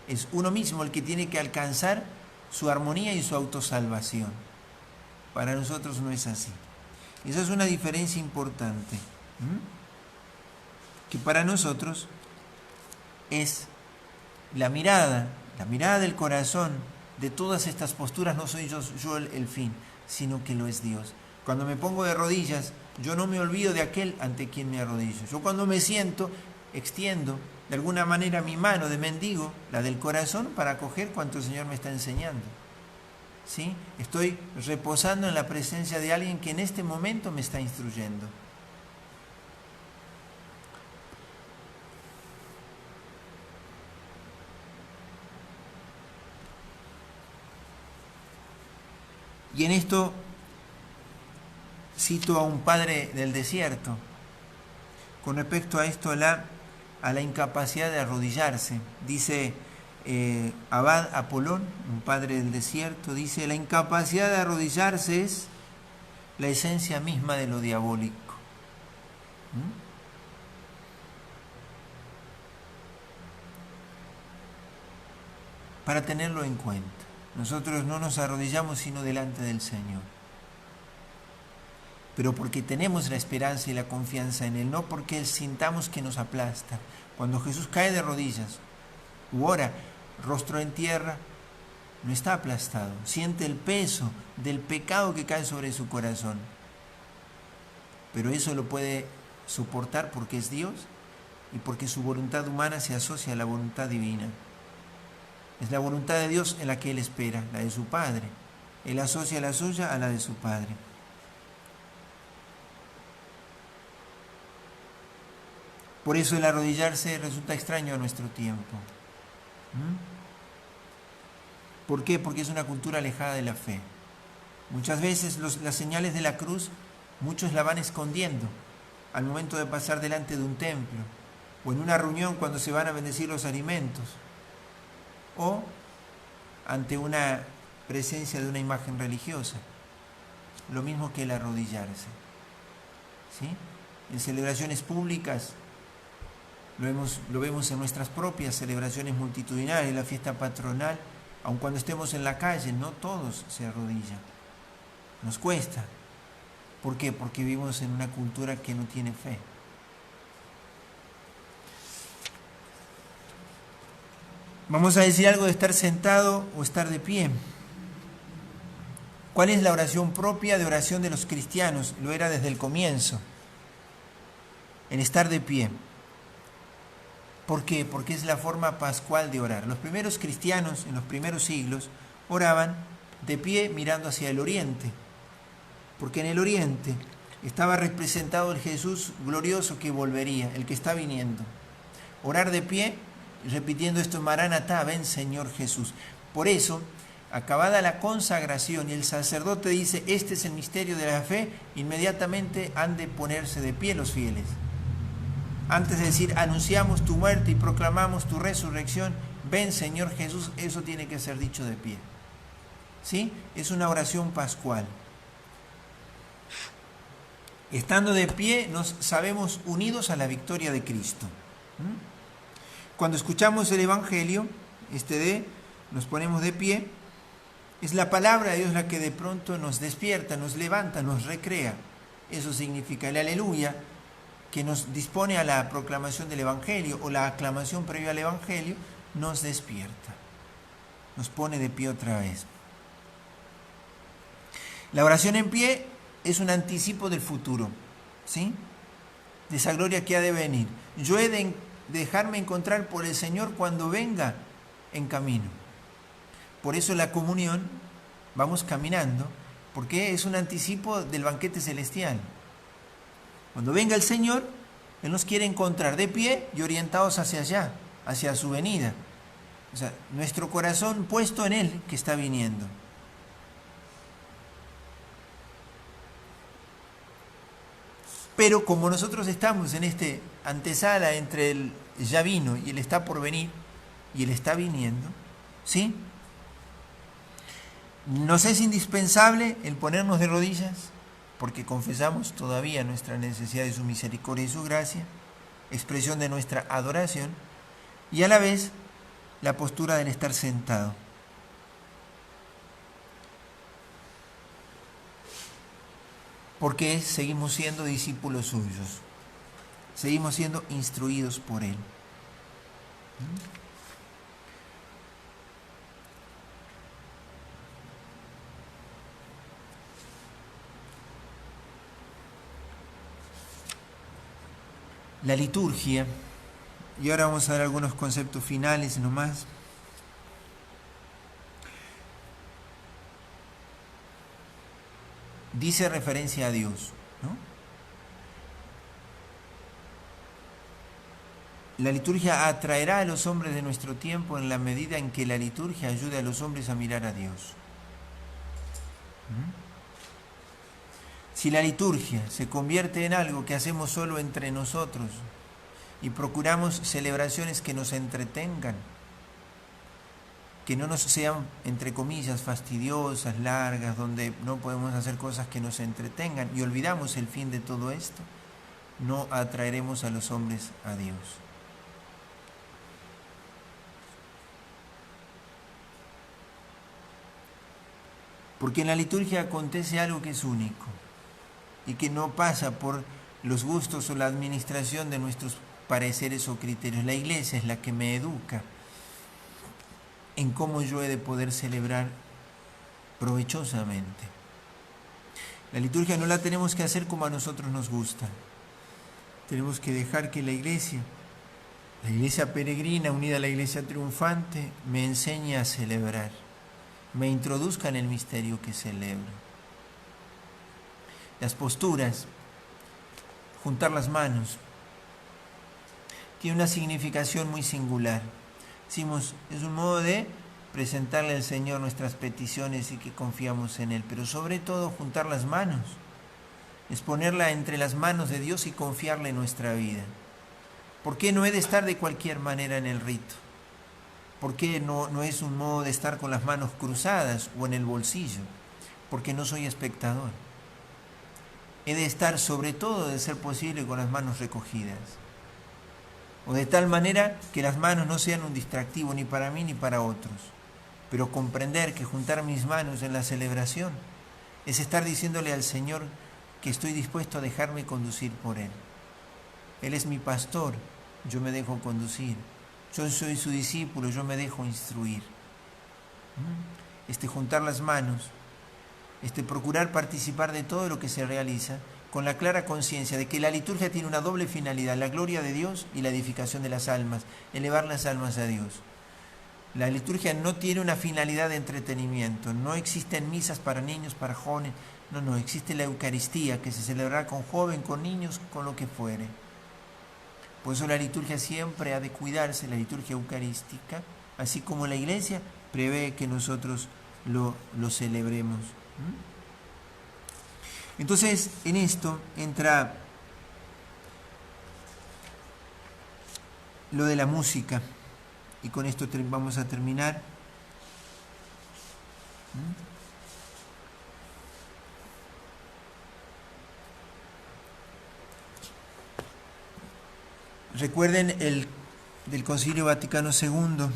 Es uno mismo el que tiene que alcanzar su armonía y su autosalvación. Para nosotros no es así. Esa es una diferencia importante. Que para nosotros es la mirada del corazón de todas estas posturas. No soy yo el fin, sino que lo es Dios. Cuando me pongo de rodillas, yo no me olvido de aquel ante quien me arrodillo. Yo cuando me siento, extiendo de alguna manera mi mano de mendigo, la del corazón, para acoger cuanto el Señor me está enseñando. ¿Sí? Estoy reposando en la presencia de alguien que en este momento me está instruyendo. Y en esto cito a un padre del desierto con respecto a esto, a la incapacidad de arrodillarse. Dice Abad Apolón, un padre del desierto, dice: la incapacidad de arrodillarse es la esencia misma de lo diabólico. Para tenerlo en cuenta. Nosotros no nos arrodillamos sino delante del Señor. Pero porque tenemos la esperanza y la confianza en Él, no porque Él sintamos que nos aplasta. Cuando Jesús cae de rodillas u ora rostro en tierra, no está aplastado, siente el peso del pecado que cae sobre su corazón. Pero eso lo puede soportar porque es Dios y porque su voluntad humana se asocia a la voluntad divina. Es la voluntad de Dios en la que Él espera, la de su Padre. Él asocia la suya a la de su Padre. Por eso el arrodillarse resulta extraño a nuestro tiempo. ¿Por qué? Porque es una cultura alejada de la fe. Muchas veces las señales de la cruz, muchos la van escondiendo al momento de pasar delante de un templo o en una reunión cuando se van a bendecir los alimentos o ante una presencia de una imagen religiosa. Lo mismo que el arrodillarse. ¿Sí? En celebraciones públicas lo vemos en nuestras propias celebraciones multitudinarias, la fiesta patronal, aun cuando estemos en la calle, no todos se arrodillan. Nos cuesta. ¿Por qué? Porque vivimos en una cultura que no tiene fe. Vamos a decir algo de estar sentado o estar de pie. ¿Cuál es la oración propia de oración de los cristianos? Lo era desde el comienzo. En estar de pie. ¿Por qué? Porque es la forma pascual de orar. Los primeros cristianos en los primeros siglos oraban de pie mirando hacia el oriente, porque en el oriente estaba representado el Jesús glorioso que volvería, el que está viniendo. Orar de pie, repitiendo esto: Maranatá, ven Señor Jesús. Por eso, acabada la consagración y el sacerdote dice: este es el misterio de la fe, inmediatamente han de ponerse de pie los fieles. Antes de decir anunciamos tu muerte y proclamamos tu resurrección, ven Señor Jesús, eso tiene que ser dicho de pie. ¿Sí? Es una oración pascual. Estando de pie nos sabemos unidos a la victoria de Cristo. Cuando escuchamos el Evangelio, nos ponemos de pie, es la palabra de Dios la que de pronto nos despierta, nos levanta, nos recrea. Eso significa el aleluya, que nos dispone a la proclamación del Evangelio, o la aclamación previa al Evangelio, nos despierta, nos pone de pie otra vez. La oración en pie es un anticipo del futuro, ¿sí? De esa gloria que ha de venir. Yo he de dejarme encontrar por el Señor cuando venga en camino. Por eso la comunión, vamos caminando, porque es un anticipo del banquete celestial. Cuando venga el Señor, Él nos quiere encontrar de pie y orientados hacia allá, hacia su venida. O sea, nuestro corazón puesto en Él que está viniendo. Pero como nosotros estamos en este antesala entre el ya vino y el está por venir, y el está viniendo, ¿sí? Nos es indispensable el ponernos de rodillas, porque confesamos todavía nuestra necesidad de su misericordia y su gracia, expresión de nuestra adoración, y a la vez la postura del estar sentado. Porque seguimos siendo discípulos suyos, seguimos siendo instruidos por Él. La liturgia, y ahora vamos a dar algunos conceptos finales nomás. Dice referencia a Dios, ¿no? La liturgia atraerá a los hombres de nuestro tiempo en la medida en que la liturgia ayude a los hombres a mirar a Dios. Si la liturgia se convierte en algo que hacemos solo entre nosotros y procuramos celebraciones que nos entretengan, que no nos sean, entre comillas, fastidiosas, largas, donde no podemos hacer cosas que nos entretengan y olvidamos el fin de todo esto, no atraeremos a los hombres a Dios. Porque en la liturgia acontece algo que es único y que no pasa por los gustos o la administración de nuestros pareceres o criterios. La Iglesia es la que me educa en cómo yo he de poder celebrar provechosamente. La liturgia no la tenemos que hacer como a nosotros nos gusta. Tenemos que dejar que la Iglesia peregrina unida a la Iglesia triunfante, me enseñe a celebrar, me introduzca en el misterio que celebro. Las posturas, juntar las manos, tiene una significación muy singular. Decimos, es un modo de presentarle al Señor nuestras peticiones y que confiamos en Él, pero sobre todo juntar las manos, es ponerla entre las manos de Dios y confiarle nuestra vida. ¿Por qué no he de estar de cualquier manera en el rito? ¿Por qué no es un modo de estar con las manos cruzadas o en el bolsillo? Porque no soy espectador. He de estar sobre todo, de ser posible, con las manos recogidas. O de tal manera que las manos no sean un distractivo ni para mí ni para otros. Pero comprender que juntar mis manos en la celebración es estar diciéndole al Señor que estoy dispuesto a dejarme conducir por Él. Él es mi pastor, yo me dejo conducir. Yo soy su discípulo, yo me dejo instruir. Juntar las manos, procurar participar de todo lo que se realiza con la clara conciencia de que la liturgia tiene una doble finalidad, la gloria de Dios y la edificación de las almas, elevar las almas a Dios. La liturgia no tiene una finalidad de entretenimiento, no existen misas para niños, para jóvenes, no, existe la Eucaristía que se celebrará con jóvenes, con niños, con lo que fuere. Por eso la liturgia siempre ha de cuidarse, la liturgia eucarística, así como la Iglesia prevé que nosotros lo celebremos. Entonces, en esto entra lo de la música, y con esto vamos a terminar. Recuerden del Concilio Vaticano II,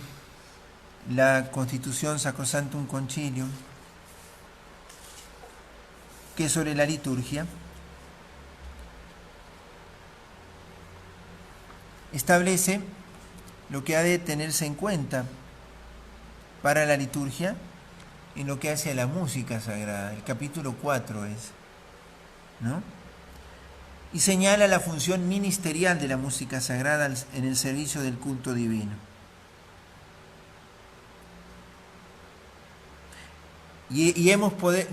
la Constitución Sacrosanctum Concilium, que es sobre la liturgia, establece lo que ha de tenerse en cuenta para la liturgia en lo que hace a la música sagrada. El capítulo 4 es, ¿no? Y señala la función ministerial de la música sagrada en el servicio del culto divino.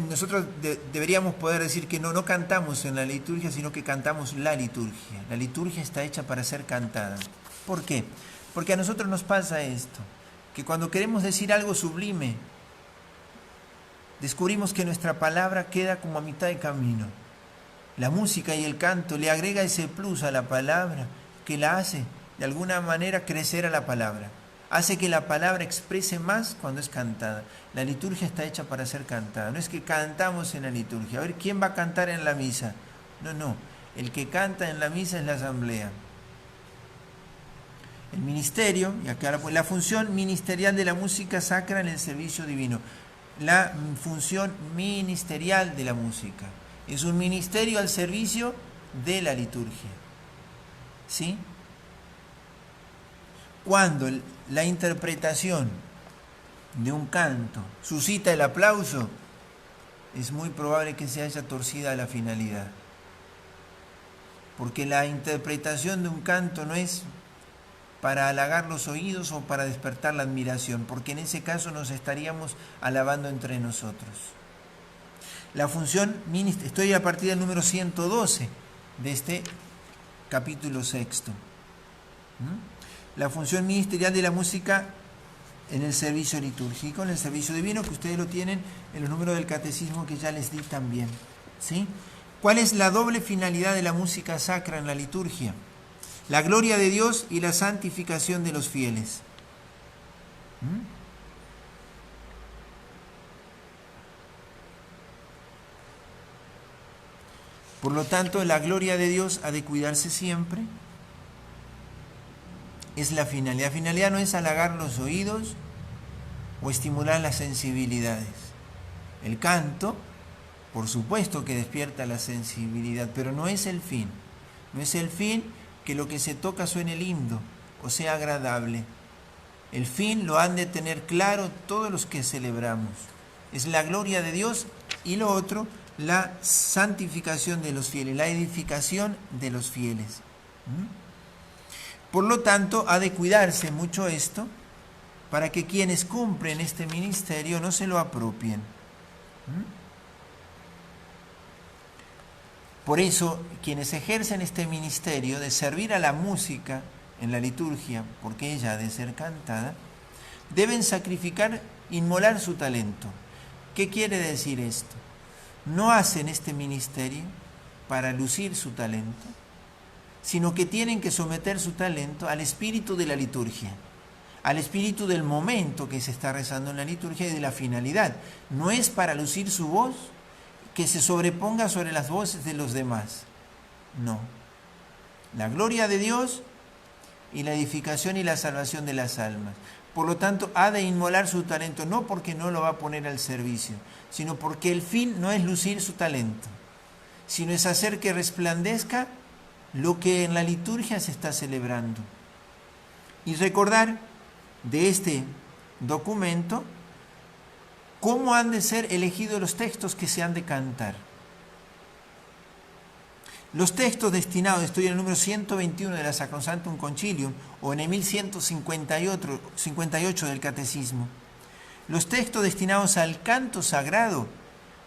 Nosotros deberíamos poder decir que no cantamos en la liturgia, sino que cantamos la liturgia. La liturgia está hecha para ser cantada. ¿Por qué? Porque a nosotros nos pasa esto, que cuando queremos decir algo sublime, descubrimos que nuestra palabra queda como a mitad de camino. La música y el canto le agrega ese plus a la palabra que la hace de alguna manera crecer a la palabra. Hace que la palabra exprese más cuando es cantada. La liturgia está hecha para ser cantada. No es que cantamos en la liturgia. A ver, ¿quién va a cantar en la misa? No. El que canta en la misa es la asamblea. El ministerio, y acá la función ministerial de la música sacra en el servicio divino. La función ministerial de la música. Es un ministerio al servicio de la liturgia. ¿Sí? Cuando la interpretación de un canto suscita el aplauso, es muy probable que se haya torcida la finalidad. porque la interpretación de un canto no es para halagar los oídos o para despertar la admiración, porque en ese caso nos estaríamos alabando entre nosotros. La función, estoy a partir del número 112 de este capítulo 6. La función ministerial de la música en el servicio litúrgico, en el servicio divino, que ustedes lo tienen en los números del catecismo que ya les di también. ¿Sí? ¿Cuál es la doble finalidad de la música sacra en la liturgia? La gloria de Dios y la santificación de los fieles. Por lo tanto, la gloria de Dios ha de cuidarse siempre. Es la finalidad. La finalidad no es halagar los oídos o estimular las sensibilidades. El canto, por supuesto que despierta la sensibilidad, pero no es el fin. No es el fin que lo que se toca suene lindo o sea agradable. El fin lo han de tener claro todos los que celebramos. Es la gloria de Dios y lo otro, la santificación de los fieles, la edificación de los fieles. Por lo tanto, ha de cuidarse mucho esto para que quienes cumplen este ministerio no se lo apropien. Por eso, quienes ejercen este ministerio de servir a la música en la liturgia, porque ella ha de ser cantada, deben sacrificar, inmolar su talento. ¿Qué quiere decir esto? No hacen este ministerio para lucir su talento, sino que tienen que someter su talento al espíritu de la liturgia, al espíritu del momento que se está rezando en la liturgia y de la finalidad. No es para lucir su voz que se sobreponga sobre las voces de los demás. No. La gloria de Dios y la edificación y la salvación de las almas. Por lo tanto, ha de inmolar su talento, no porque no lo va a poner al servicio, sino porque el fin no es lucir su talento, sino es hacer que resplandezca lo que en la liturgia se está celebrando. Y recordar de este documento cómo han de ser elegidos los textos que se han de cantar. Los textos destinados, estoy en el número 121 de la Sacrosanctum Concilium o en el 1158 del Catecismo. Los textos destinados al canto sagrado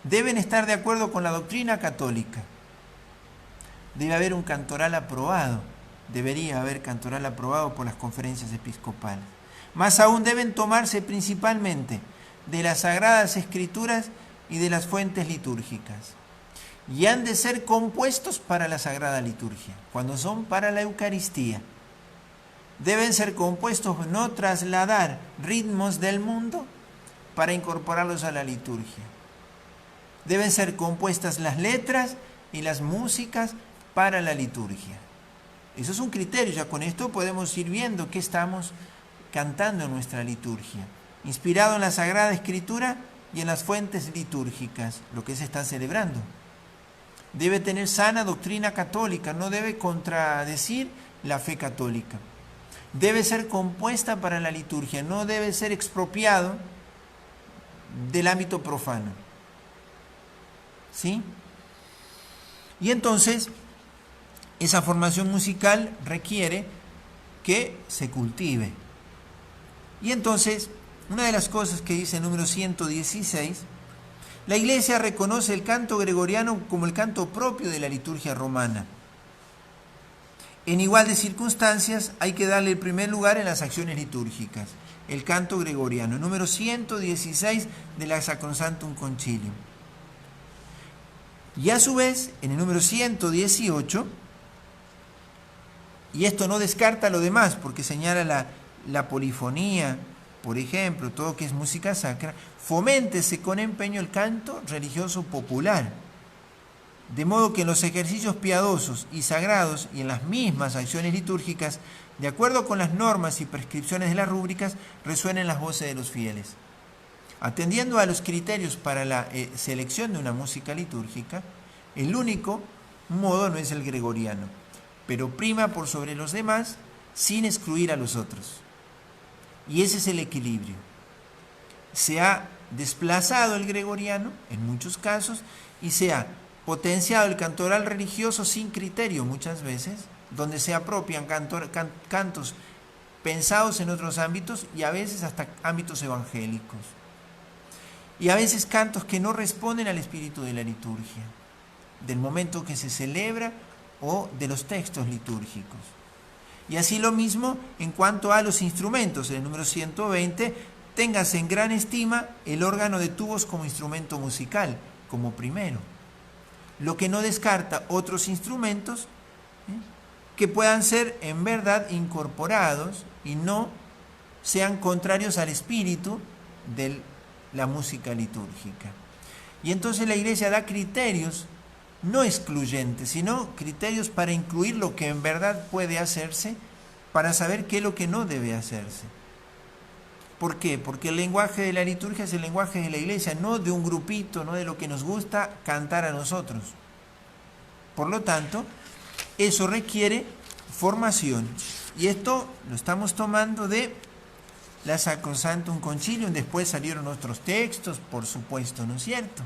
deben estar de acuerdo con la doctrina católica. Debe haber un cantoral aprobado, debería haber cantoral aprobado por las conferencias episcopales. Más aún, deben tomarse principalmente de las Sagradas Escrituras y de las fuentes litúrgicas. Y han de ser compuestos para la Sagrada Liturgia. Cuando son para la Eucaristía, deben ser compuestos, no trasladar ritmos del mundo para incorporarlos a la liturgia. Deben ser compuestas las letras y las músicas para la liturgia. Eso es un criterio, ya con esto podemos ir viendo qué estamos cantando en nuestra liturgia. Inspirado en la Sagrada Escritura y en las fuentes litúrgicas, lo que se está celebrando. Debe tener sana doctrina católica, no debe contradecir la fe católica. Debe ser compuesta para la liturgia, no debe ser expropiado del ámbito profano. ¿Sí? Y entonces, esa formación musical requiere que se cultive. Y entonces, una de las cosas que dice el número 116, la Iglesia reconoce el canto gregoriano como el canto propio de la liturgia romana. En igual de circunstancias hay que darle el primer lugar en las acciones litúrgicas, el canto gregoriano, número 116 de la Sacrosanctum Concilium. Y a su vez, en el número 118, y esto no descarta lo demás, porque señala la polifonía, por ejemplo, todo que es música sacra, foméntese con empeño el canto religioso popular, de modo que en los ejercicios piadosos y sagrados y en las mismas acciones litúrgicas, de acuerdo con las normas y prescripciones de las rúbricas, resuenen las voces de los fieles. Atendiendo a los criterios para la selección de una música litúrgica, el único modo no es el gregoriano, pero prima por sobre los demás sin excluir a los otros. Y ese es el equilibrio. Se ha desplazado el gregoriano en muchos casos y se ha potenciado el cantoral religioso sin criterio muchas veces, donde se apropian cantos pensados en otros ámbitos y a veces hasta ámbitos evangélicos. Y a veces cantos que no responden al espíritu de la liturgia, del momento que se celebra o de los textos litúrgicos. Y así lo mismo en cuanto a los instrumentos. En el número 120, téngase en gran estima el órgano de tubos como instrumento musical, como primero. Lo que no descarta otros instrumentos que puedan ser en verdad incorporados y no sean contrarios al espíritu de la música litúrgica. Y entonces la Iglesia da criterios no excluyentes, sino criterios para incluir lo que en verdad puede hacerse, para saber qué es lo que no debe hacerse. ¿Por qué? Porque el lenguaje de la liturgia es el lenguaje de la Iglesia, no de un grupito, no de lo que nos gusta cantar a nosotros. Por lo tanto, eso requiere formación. Y esto lo estamos tomando de la Sacrosanctum Concilium. Después salieron otros textos, por supuesto, ¿no es cierto?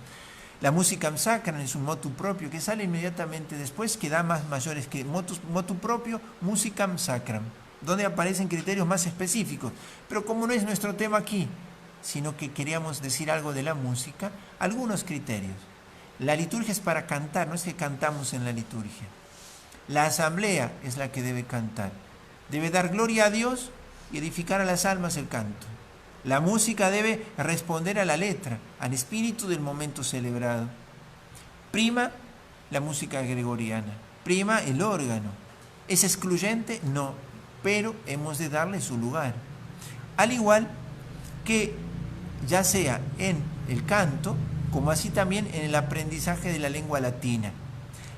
La Musicam Sacram es un motu propio que sale inmediatamente después, que da más mayores que motu propio, Musicam Sacram, donde aparecen criterios más específicos. Pero como no es nuestro tema aquí, sino que queríamos decir algo de la música, algunos criterios. La liturgia es para cantar, no es que cantamos en la liturgia. La asamblea es la que debe cantar. Debe dar gloria a Dios y edificar a las almas el canto. La música debe responder a la letra, al espíritu del momento celebrado. Prima la música gregoriana, prima el órgano. ¿Es excluyente? No, pero hemos de darle su lugar. Al igual que ya sea en el canto, como así también en el aprendizaje de la lengua latina.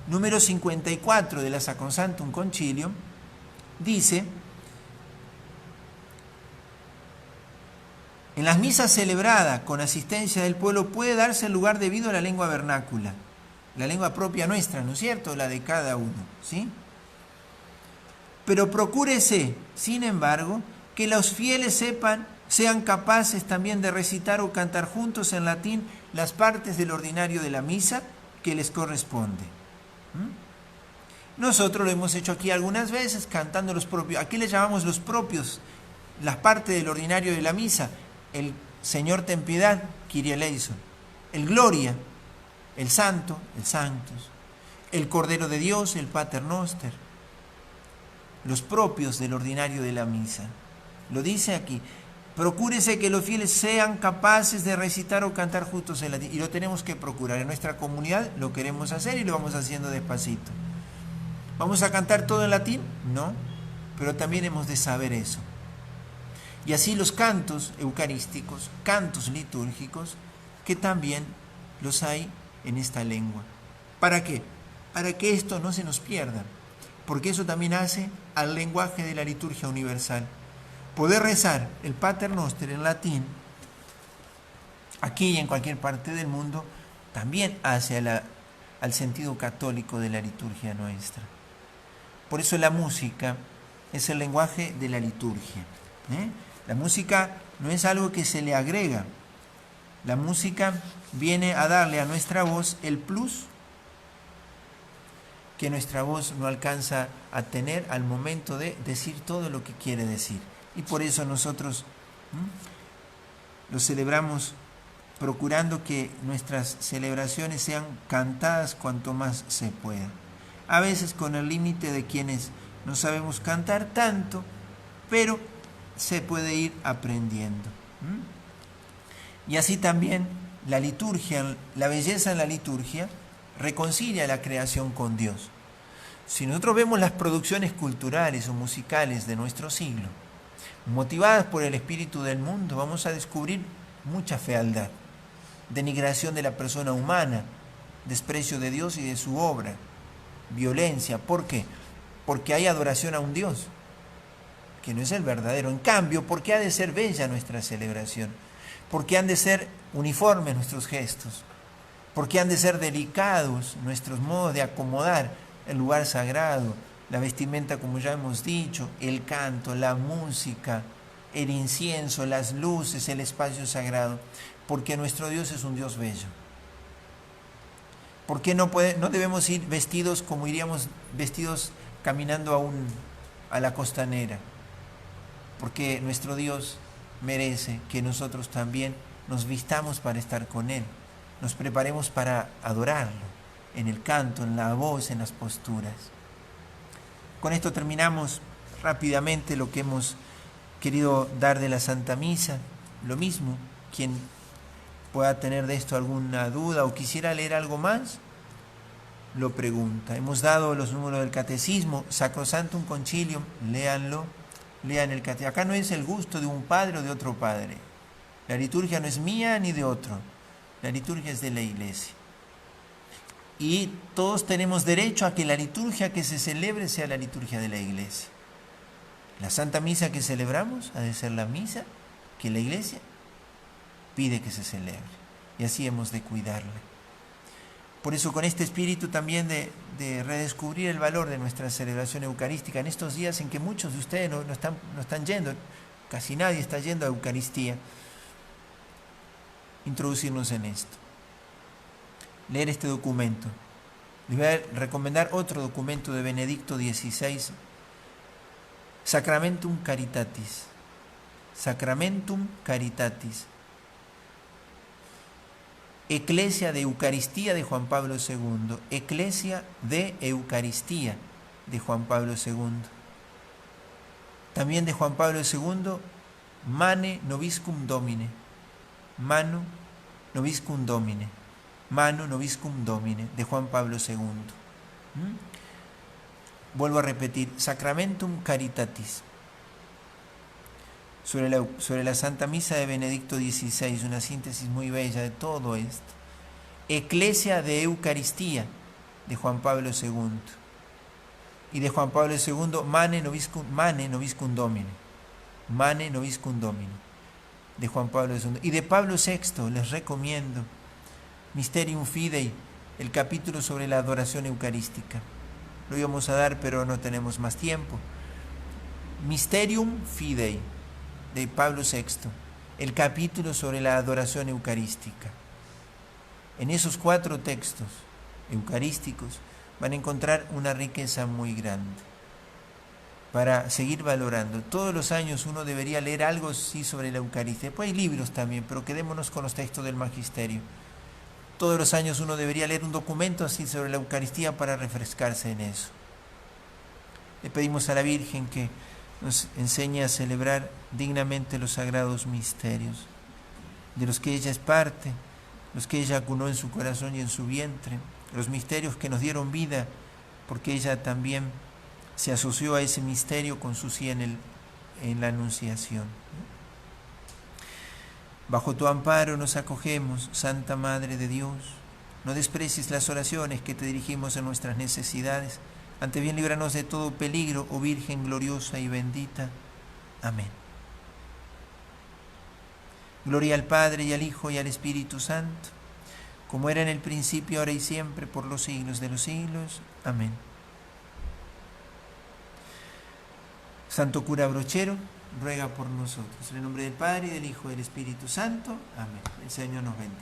Número 54 de la Sacrosanctum Concilium dice: en las misas celebradas con asistencia del pueblo puede darse el lugar debido a la lengua vernácula, la lengua propia nuestra, ¿no es cierto?, la de cada uno, ¿sí? Pero procúrese, sin embargo, que los fieles sean capaces también de recitar o cantar juntos en latín las partes del ordinario de la misa que les corresponde. Nosotros lo hemos hecho aquí algunas veces, cantando los propios. ¿A qué le llamamos los propios? Las partes del ordinario de la misa. El Señor ten piedad, Kyrie eleison. El Gloria, el Santo, el Sanctus. El Cordero de Dios, el Pater Noster. Los propios del ordinario de la misa. Lo dice aquí. Procúrese que los fieles sean capaces de recitar o cantar juntos en latín. Y lo tenemos que procurar. En nuestra comunidad lo queremos hacer y lo vamos haciendo despacito. ¿Vamos a cantar todo en latín? No, pero también hemos de saber eso. Y así los cantos eucarísticos, cantos litúrgicos, que también los hay en esta lengua. ¿Para qué? Para que esto no se nos pierda, porque eso también hace al lenguaje de la liturgia universal. Poder rezar el Pater Noster en latín, aquí y en cualquier parte del mundo, también hace al sentido católico de la liturgia nuestra. Por eso la música es el lenguaje de la liturgia. La música no es algo que se le agrega. La música viene a darle a nuestra voz el plus que nuestra voz no alcanza a tener al momento de decir todo lo que quiere decir. Y por eso nosotros lo celebramos procurando que nuestras celebraciones sean cantadas cuanto más se pueda. A veces con el límite de quienes no sabemos cantar tanto, pero se puede ir aprendiendo. Y así también la liturgia, la belleza en la liturgia, reconcilia la creación con Dios. Si nosotros vemos las producciones culturales o musicales de nuestro siglo, motivadas por el espíritu del mundo, vamos a descubrir mucha fealdad, denigración de la persona humana, desprecio de Dios y de su obra, violencia. ¿Por qué? Porque hay adoración a un Dios que no es el verdadero. En cambio, ¿por qué ha de ser bella nuestra celebración? ¿Por qué han de ser uniformes nuestros gestos? ¿Por qué han de ser delicados nuestros modos de acomodar el lugar sagrado, la vestimenta, como ya hemos dicho, el canto, la música, el incienso, las luces, el espacio sagrado? Porque nuestro Dios es un Dios bello. ¿Por qué no debemos ir vestidos como iríamos vestidos caminando a la costanera? Porque nuestro Dios merece que nosotros también nos vistamos para estar con Él, nos preparemos para adorarlo, en el canto, en la voz, en las posturas. Con esto terminamos rápidamente lo que hemos querido dar de la Santa Misa. Lo mismo, quien pueda tener de esto alguna duda o quisiera leer algo más, lo pregunta. Hemos dado los números del Catecismo, Sacrosanctum Concilium, léanlo, lean el Catecismo. Acá no es el gusto de un padre o de otro padre. La liturgia no es mía ni de otro. La liturgia es de la Iglesia. Y todos tenemos derecho a que la liturgia que se celebre sea la liturgia de la Iglesia. La Santa Misa que celebramos ha de ser la misa que la Iglesia pide que se celebre. Y así hemos de cuidarla. Por eso, con este espíritu también de redescubrir el valor de nuestra celebración eucarística, en estos días en que muchos de ustedes no están yendo, casi nadie está yendo a Eucaristía, introducirnos en esto. Leer este documento. Les voy a recomendar otro documento de Benedicto XVI, Sacramentum Caritatis. Sacramentum Caritatis. Eclesia de Eucaristía de Juan Pablo II. Eclesia de Eucaristía de Juan Pablo II. También de Juan Pablo II, Mane Noviscum Domine. Mano Noviscum Domine. Mano Noviscum Domine de Juan Pablo II. Vuelvo a repetir, Sacramentum Caritatis. Sobre la Santa Misa de Benedicto XVI, una síntesis muy bella de todo esto. Eclesia de Eucaristía de Juan Pablo II. Y de Juan Pablo II, Mane Noviscum Domine. Mane Noviscum Domine de Juan Pablo II. Y de Pablo VI les recomiendo Mysterium Fidei, el capítulo sobre la adoración eucarística. Lo íbamos a dar, pero no tenemos más tiempo. Mysterium Fidei de Pablo VI, el capítulo sobre la adoración eucarística. En esos 4 textos eucarísticos van a encontrar una riqueza muy grande para seguir valorando. Todos los años uno debería leer algo sí sobre la Eucaristía. Después hay libros también, pero quedémonos con los textos del Magisterio. Todos los años uno debería leer un documento así sobre la Eucaristía para refrescarse en eso. Le pedimos a la Virgen que nos enseñe a celebrar dignamente los sagrados misterios, de los que ella es parte, los que ella acunó en su corazón y en su vientre, los misterios que nos dieron vida, porque ella también se asoció a ese misterio con su sí en la Anunciación. Bajo tu amparo nos acogemos, Santa Madre de Dios. No desprecies las oraciones que te dirigimos en nuestras necesidades. Ante bien, líbranos de todo peligro, oh Virgen gloriosa y bendita. Amén. Gloria al Padre, y al Hijo, y al Espíritu Santo, como era en el principio, ahora y siempre, por los siglos de los siglos. Amén. Santo cura Brochero, ruega por nosotros. En el nombre del Padre, y del Hijo, y del Espíritu Santo. Amén. El Señor nos bendiga.